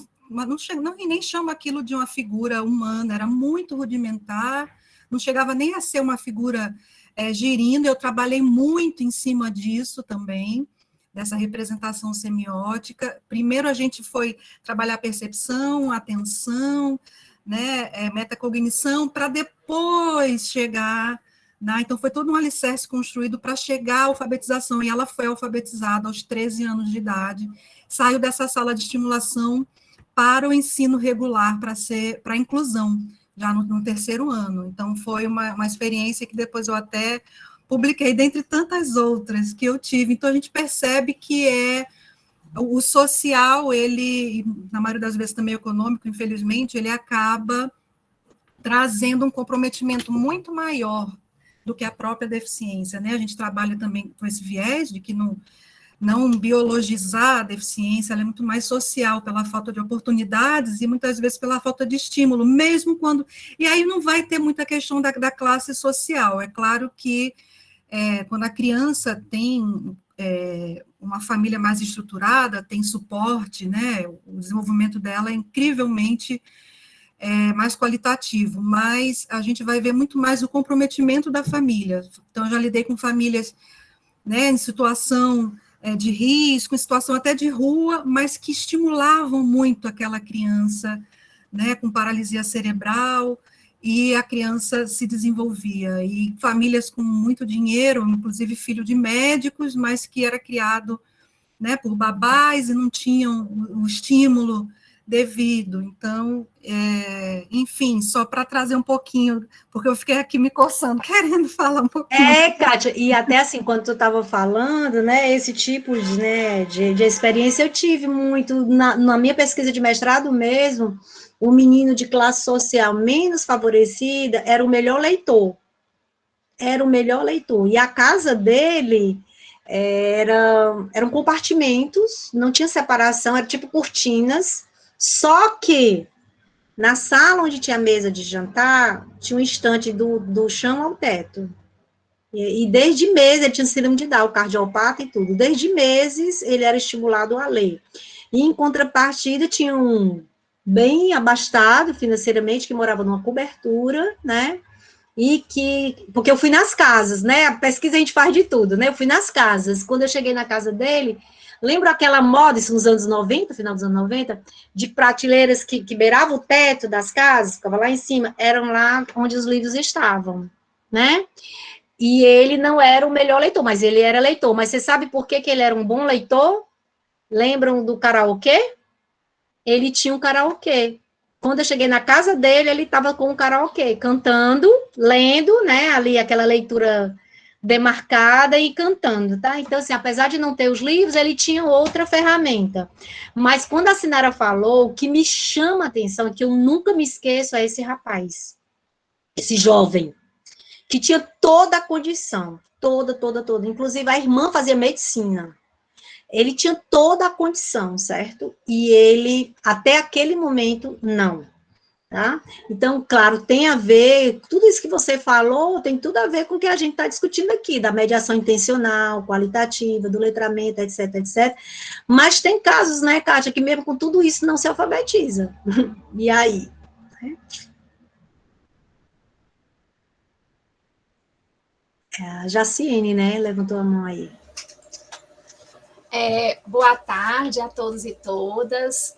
nem chama aquilo de uma figura humana, era muito rudimentar, não chegava nem a ser uma figura girindo. Eu trabalhei muito em cima disso também, dessa representação semiótica. Primeiro a gente foi trabalhar a percepção, a atenção, né, metacognição, para depois chegar né? Então, foi todo um alicerce construído para chegar à alfabetização, e ela foi alfabetizada aos 13 anos de idade, saiu dessa sala de estimulação para o ensino regular, para a inclusão, já no terceiro ano. Então, foi uma experiência que depois eu até publiquei, dentre tantas outras que eu tive. Então, a gente percebe que o social, ele, na maioria das vezes também econômico, infelizmente, ele acaba trazendo um comprometimento muito maior do que a própria deficiência, né? A gente trabalha também com esse viés de que não biologizar a deficiência, ela é muito mais social, pela falta de oportunidades e muitas vezes pela falta de estímulo, mesmo quando... E aí não vai ter muita questão da classe social. É claro que quando a criança tem uma família mais estruturada, tem suporte, né? O desenvolvimento dela é incrivelmente mais qualitativo, mas a gente vai ver muito mais o comprometimento da família. Então, eu já lidei com famílias, né, em situação de risco, em situação até de rua, mas que estimulavam muito aquela criança, né, com paralisia cerebral, e a criança se desenvolvia. E famílias com muito dinheiro, inclusive filho de médicos, mas que era criado, né, por babás e não tinham o estímulo devido. Então, enfim, só para trazer um pouquinho, porque eu fiquei aqui me coçando, querendo falar um pouquinho. Kátia, e até assim, quando tu estava falando, né, esse tipo de experiência eu tive muito, na minha pesquisa de mestrado mesmo, o menino de classe social menos favorecida era o melhor leitor, e a casa dele eram compartimentos, não tinha separação, era tipo cortinas, só que na sala onde tinha mesa de jantar, tinha um estante do chão ao teto. E desde meses, ele tinha síndrome de Down, cardiopata e tudo. Desde meses, ele era estimulado a ler. E, em contrapartida, tinha um bem abastado financeiramente, que morava numa cobertura, né? Porque eu fui nas casas, né? A pesquisa a gente faz de tudo, né? Eu fui nas casas. Quando eu cheguei na casa dele, lembro aquela moda, isso nos anos 90, final dos anos 90, de prateleiras que beiravam o teto das casas, ficava lá em cima, eram lá onde os livros estavam, né? E ele não era o melhor leitor, mas ele era leitor. Mas você sabe por que ele era um bom leitor? Lembram do karaokê? Ele tinha um karaokê. Quando eu cheguei na casa dele, ele estava com um karaokê, cantando, lendo, né, ali aquela leitura demarcada e cantando, tá? Então, assim, apesar de não ter os livros, ele tinha outra ferramenta. Mas quando a Sinara falou, o que me chama a atenção, que eu nunca me esqueço, é esse rapaz, esse jovem, que tinha toda a condição, toda. Inclusive, a irmã fazia medicina. Ele tinha toda a condição, certo? E ele, até aquele momento, não. Tá? Então, claro, tem a ver, tudo isso que você falou tem tudo a ver com o que a gente está discutindo aqui, da mediação intencional, qualitativa, do letramento, etc. Mas tem casos, né, Kátia, que mesmo com tudo isso não se alfabetiza. E aí? A Jaciene, né, levantou a mão aí. Boa tarde a todos e todas.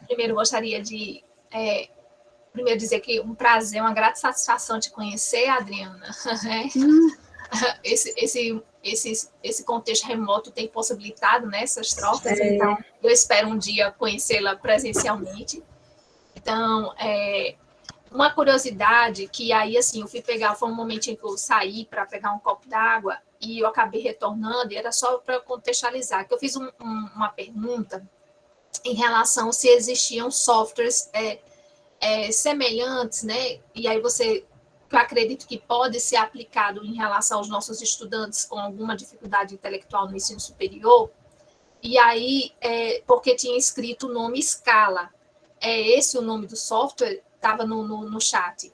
Primeiro, gostaria de dizer que um prazer, uma grata satisfação te conhecer, Adriana. Esse contexto remoto tem possibilitado, né, essas trocas, então eu espero um dia conhecê-la presencialmente. Então, uma curiosidade que aí, assim, eu fui pegar, foi um momentinho que eu saí para pegar um copo d'água e eu acabei retornando, e era só para contextualizar, que eu fiz uma pergunta em relação se existiam softwares semelhantes, né? E aí eu acredito que pode ser aplicado em relação aos nossos estudantes com alguma dificuldade intelectual no ensino superior, e aí, porque tinha escrito o nome Scala. É esse o nome do software? Estava no chat.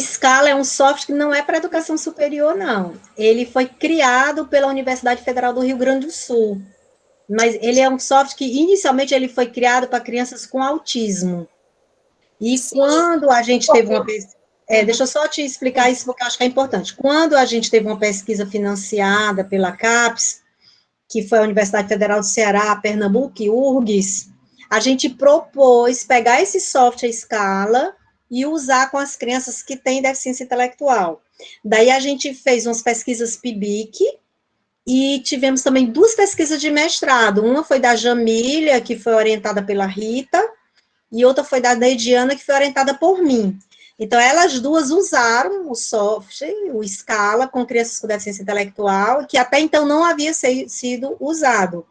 Scala é um software que não é para educação superior, não. Ele foi criado pela Universidade Federal do Rio Grande do Sul, mas ele é um software que, inicialmente, ele foi criado para crianças com autismo. E sim, quando a gente teve uma pesquisa... deixa eu só te explicar isso, porque eu acho que é importante. Quando a gente teve uma pesquisa financiada pela CAPES, que foi a Universidade Federal do Ceará, Pernambuco e URGS, a gente propôs pegar esse software Scala e usar com as crianças que têm deficiência intelectual. Daí a gente fez umas pesquisas PIBIC, e tivemos também 2 pesquisas de mestrado. Uma foi da Jamília, que foi orientada pela Rita, e outra foi da Neidiana, que foi orientada por mim. Então, elas duas usaram o software, o Scala, com crianças com deficiência intelectual, que até então não havia sido usado.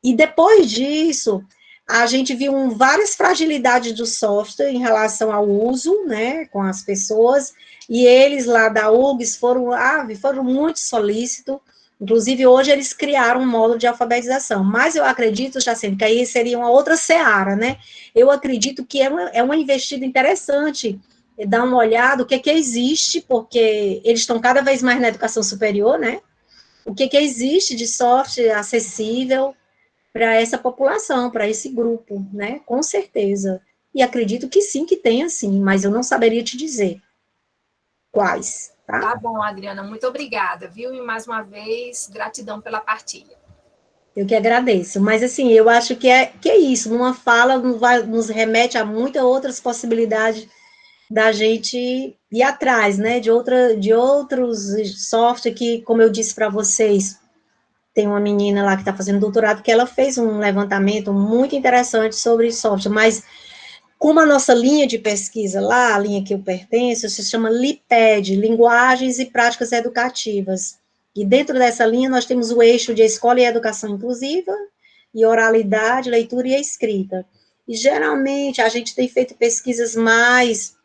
E depois disso, a gente viu várias fragilidades do software em relação ao uso, né, com as pessoas, e eles lá da URGS foram muito solícitos. Inclusive, hoje eles criaram um módulo de alfabetização, mas eu acredito, Jacene, que aí seria uma outra seara, né? Eu acredito que é uma investida interessante, dar uma olhada, o que existe, porque eles estão cada vez mais na educação superior, né? O que existe de software acessível para essa população, para esse grupo, né? Com certeza. E acredito que sim, que tenha sim, mas eu não saberia te dizer quais, tá? Tá bom, Adriana, muito obrigada, viu? E mais uma vez, gratidão pela partilha. Eu que agradeço, mas assim, eu acho que é isso, numa fala nos remete a muitas outras possibilidades da gente ir atrás, né, de outros softwares que, como eu disse para vocês, tem uma menina lá que está fazendo doutorado, que ela fez um levantamento muito interessante sobre software, mas como a nossa linha de pesquisa lá, a linha que eu pertenço, se chama LIPED, Linguagens e Práticas Educativas. E dentro dessa linha nós temos o eixo de escola e educação inclusiva, e oralidade, leitura e escrita. E geralmente a gente tem feito pesquisas mais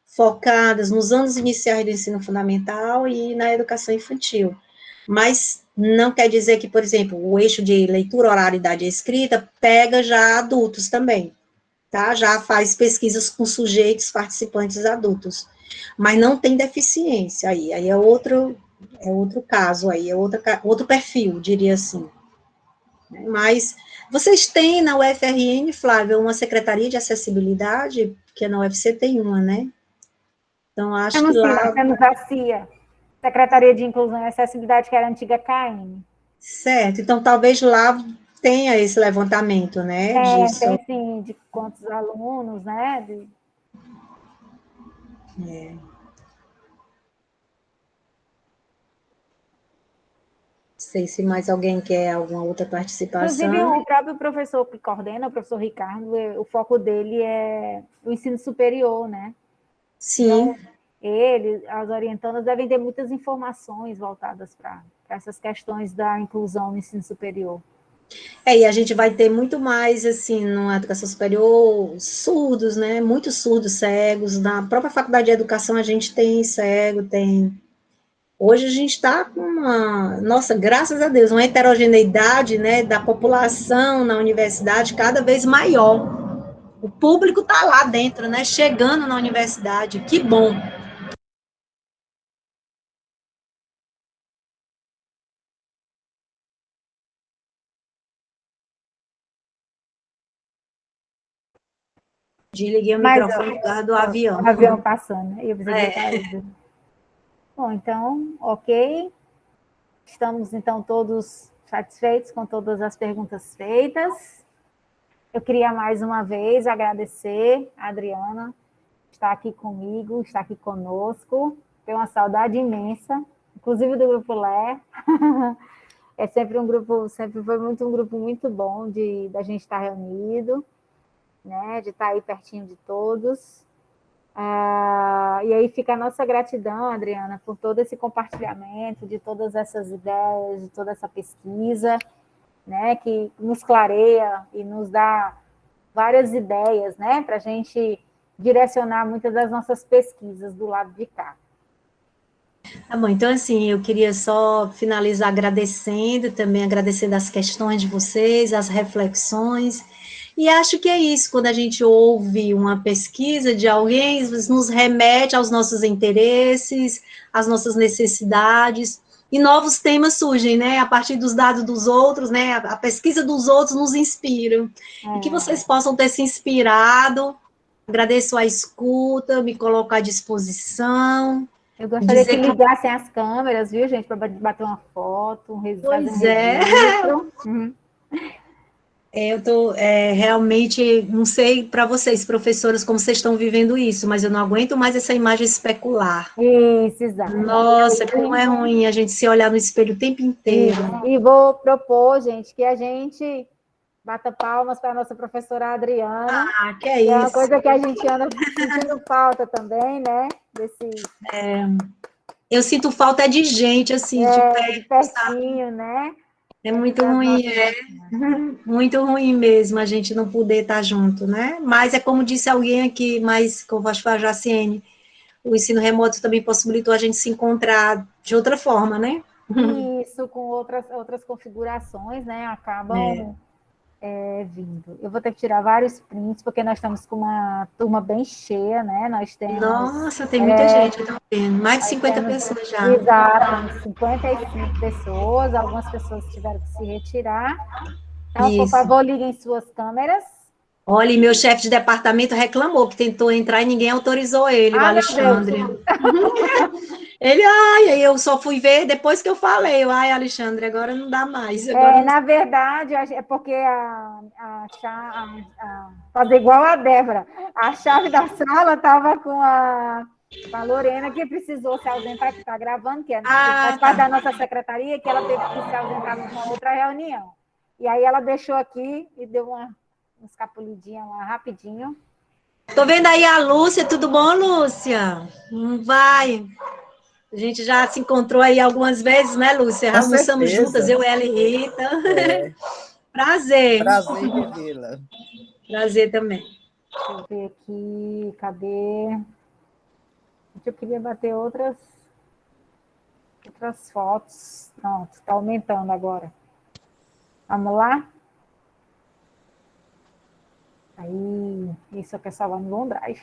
focadas nos anos iniciais do ensino fundamental e na educação infantil. Mas não quer dizer que, por exemplo, o eixo de leitura, oralidade e escrita pega já adultos também. Tá? Já faz pesquisas com sujeitos participantes adultos, mas não tem deficiência aí é outro caso aí, outro perfil, diria assim. Mas vocês têm na UFRN, Flávia, uma secretaria de acessibilidade, porque na UFC tem uma, né? Então, acho que lá... Temos a CIA, Secretaria de Inclusão e Acessibilidade, que era a antiga KM. Certo, então talvez lá tenha esse levantamento, né? Tem sim, de quantos alunos, né? Sei se mais alguém quer alguma outra participação. Inclusive, o próprio professor que coordena, o professor Ricardo, o foco dele é o ensino superior, né? Sim. Então, as orientandas devem ter muitas informações voltadas para essas questões da inclusão no ensino superior. E a gente vai ter muito mais, assim, na educação superior, surdos, né? Muitos surdos cegos. Na própria faculdade de educação a gente tem cego, tem... Hoje a gente está com nossa, graças a Deus, uma heterogeneidade, né, da população na universidade cada vez maior. O público está lá dentro, né, chegando na universidade, que bom. Desliguei o microfone por causa do avião. O avião passando, né? Eu Bom, então, ok. Estamos, então, todos satisfeitos com todas as perguntas feitas. Eu queria, mais uma vez, agradecer a Adriana, estar aqui comigo, estar aqui conosco. Tenho uma saudade imensa, inclusive do Grupo Lé. É sempre sempre foi um grupo muito bom da gente estar reunido, né, de estar aí pertinho de todos. E aí fica a nossa gratidão, Adriana, por todo esse compartilhamento, de todas essas ideias, de toda essa pesquisa, né, que nos clareia e nos dá várias ideias, né, para a gente direcionar muitas das nossas pesquisas do lado de cá. Tá bom, então assim, eu queria só finalizar agradecendo, também agradecendo as questões de vocês, as reflexões, e acho que é isso, quando a gente ouve uma pesquisa de alguém, nos remete aos nossos interesses, às nossas necessidades, e novos temas surgem, né, a partir dos dados dos outros, né, a pesquisa dos outros nos inspira, e que vocês possam ter se inspirado. Agradeço a escuta, me coloco à disposição. Eu gostaria que ligassem as câmeras, viu, gente, para bater uma foto, fazer um registro. Pois é. Eu estou realmente, não sei para vocês, professoras, como vocês estão vivendo isso, mas eu não aguento mais essa imagem especular. Isso, exato. Nossa, como é ruim a gente se olhar no espelho o tempo inteiro. E vou propor, gente, que a gente bata palmas para a nossa professora Adriana. Ah, que é É uma isso. coisa que a gente anda sentindo falta também, né? Eu sinto falta de gente, assim, De pertinho, né? É muito ruim, muito ruim mesmo a gente não poder estar junto, né? Mas é como disse alguém aqui, mas como acho que foi a Jaciene, o ensino remoto também possibilitou a gente se encontrar de outra forma, né? Isso, com outras configurações, né? Acabam vindo. Eu vou ter que tirar vários prints, porque nós estamos com uma turma bem cheia, né? Nós temos. Nossa, tem muita gente, eu tô vendo. Mais de 50 pessoas já. Exato, 55 pessoas, algumas pessoas tiveram que se retirar. Então, por Isso. favor, liguem suas câmeras. Olha, e meu chefe de departamento reclamou que tentou entrar e ninguém autorizou ele, o Alexandre. Ele, aí eu só fui ver depois que eu falei, Alexandre, agora não dá mais. Agora Na verdade, é porque fazer igual a Débora, a chave da sala estava com a Lorena, que precisou se ausentar, que está gravando, que faz parte da nossa secretaria, que ela teve que se ausentar numa outra reunião. E aí ela deixou aqui e deu uma escapulidinha lá rapidinho. Tô vendo aí a Lúcia, tudo bom, Lúcia? Vai. A gente já se encontrou aí algumas vezes, né, Lúcia? Já almoçamos juntas, eu, ela e Rita. Prazer. Prazer em revê-la. Prazer também. Deixa eu ver aqui, cadê? Eu queria bater outras fotos. Pronto, está aumentando agora. Vamos lá? Aí, isso é o pessoal vai no OneDrive.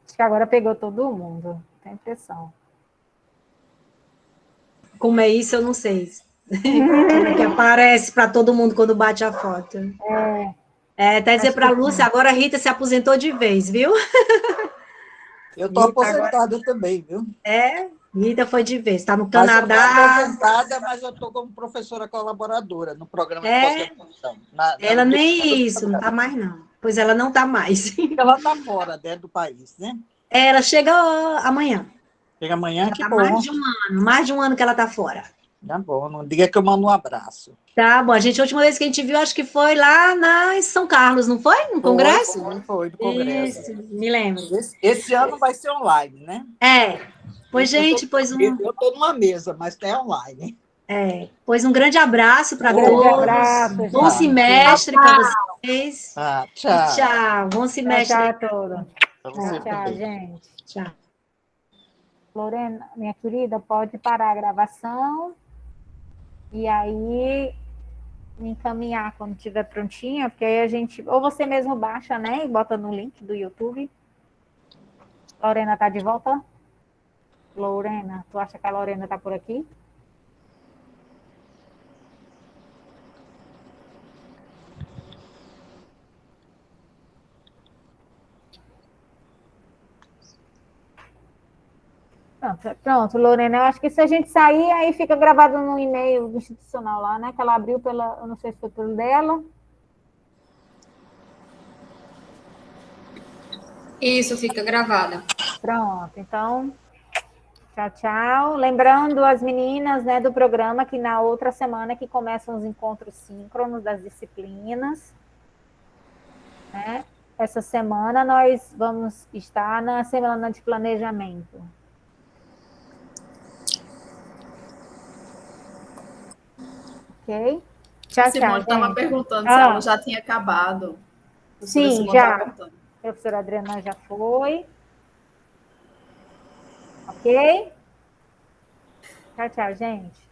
Acho que agora pegou todo mundo, tem impressão. Como é isso, eu não sei. Como é que aparece para todo mundo quando bate a foto. Até dizer para a Lúcia, agora a Rita se aposentou de vez, viu? Eu estou aposentada também, viu? Rita foi de vez, está no Canadá. Eu estou aposentada, mas eu estou como professora colaboradora no programa de pós-graduação. Ela nem isso, não está mais, não. Pois ela não está mais. Ela está fora, dentro do país, né? Ela chega amanhã. Chega amanhã, que bom. Mais de um ano que ela está fora. Tá bom, não diga que eu mando um abraço. Tá bom, a última vez que a gente viu, acho que foi lá em São Carlos, não foi? No Congresso? Foi, no Congresso. Isso, me lembro. Esse ano vai ser online, né? Pois, gente, Eu estou numa mesa, mas é online. Pois um grande abraço para todos. Bom semestre para vocês. Tchau. Tchau. Bom semestre. Tchau a todos. Tchau, gente. Tchau. Lorena, minha querida, pode parar a gravação e aí me encaminhar quando estiver prontinha, porque aí a gente, ou você mesmo baixa, né, e bota no link do YouTube. Lorena tá de volta? Lorena, tu acha que a Lorena tá por aqui? Pronto, Lorena, eu acho que se a gente sair, aí fica gravado no e-mail institucional lá, né? Que ela abriu eu não sei se foi pelo dela. Isso, fica gravada. Pronto, então, tchau, tchau. Lembrando as meninas, né, do programa que na outra semana que começam os encontros síncronos das disciplinas, né? Essa semana nós vamos estar na semana de planejamento. Ok? Tchau, Simone estava perguntando se a aula já tinha acabado. Sim, já. A professora Adriana já foi. Ok? Tchau, tchau, gente.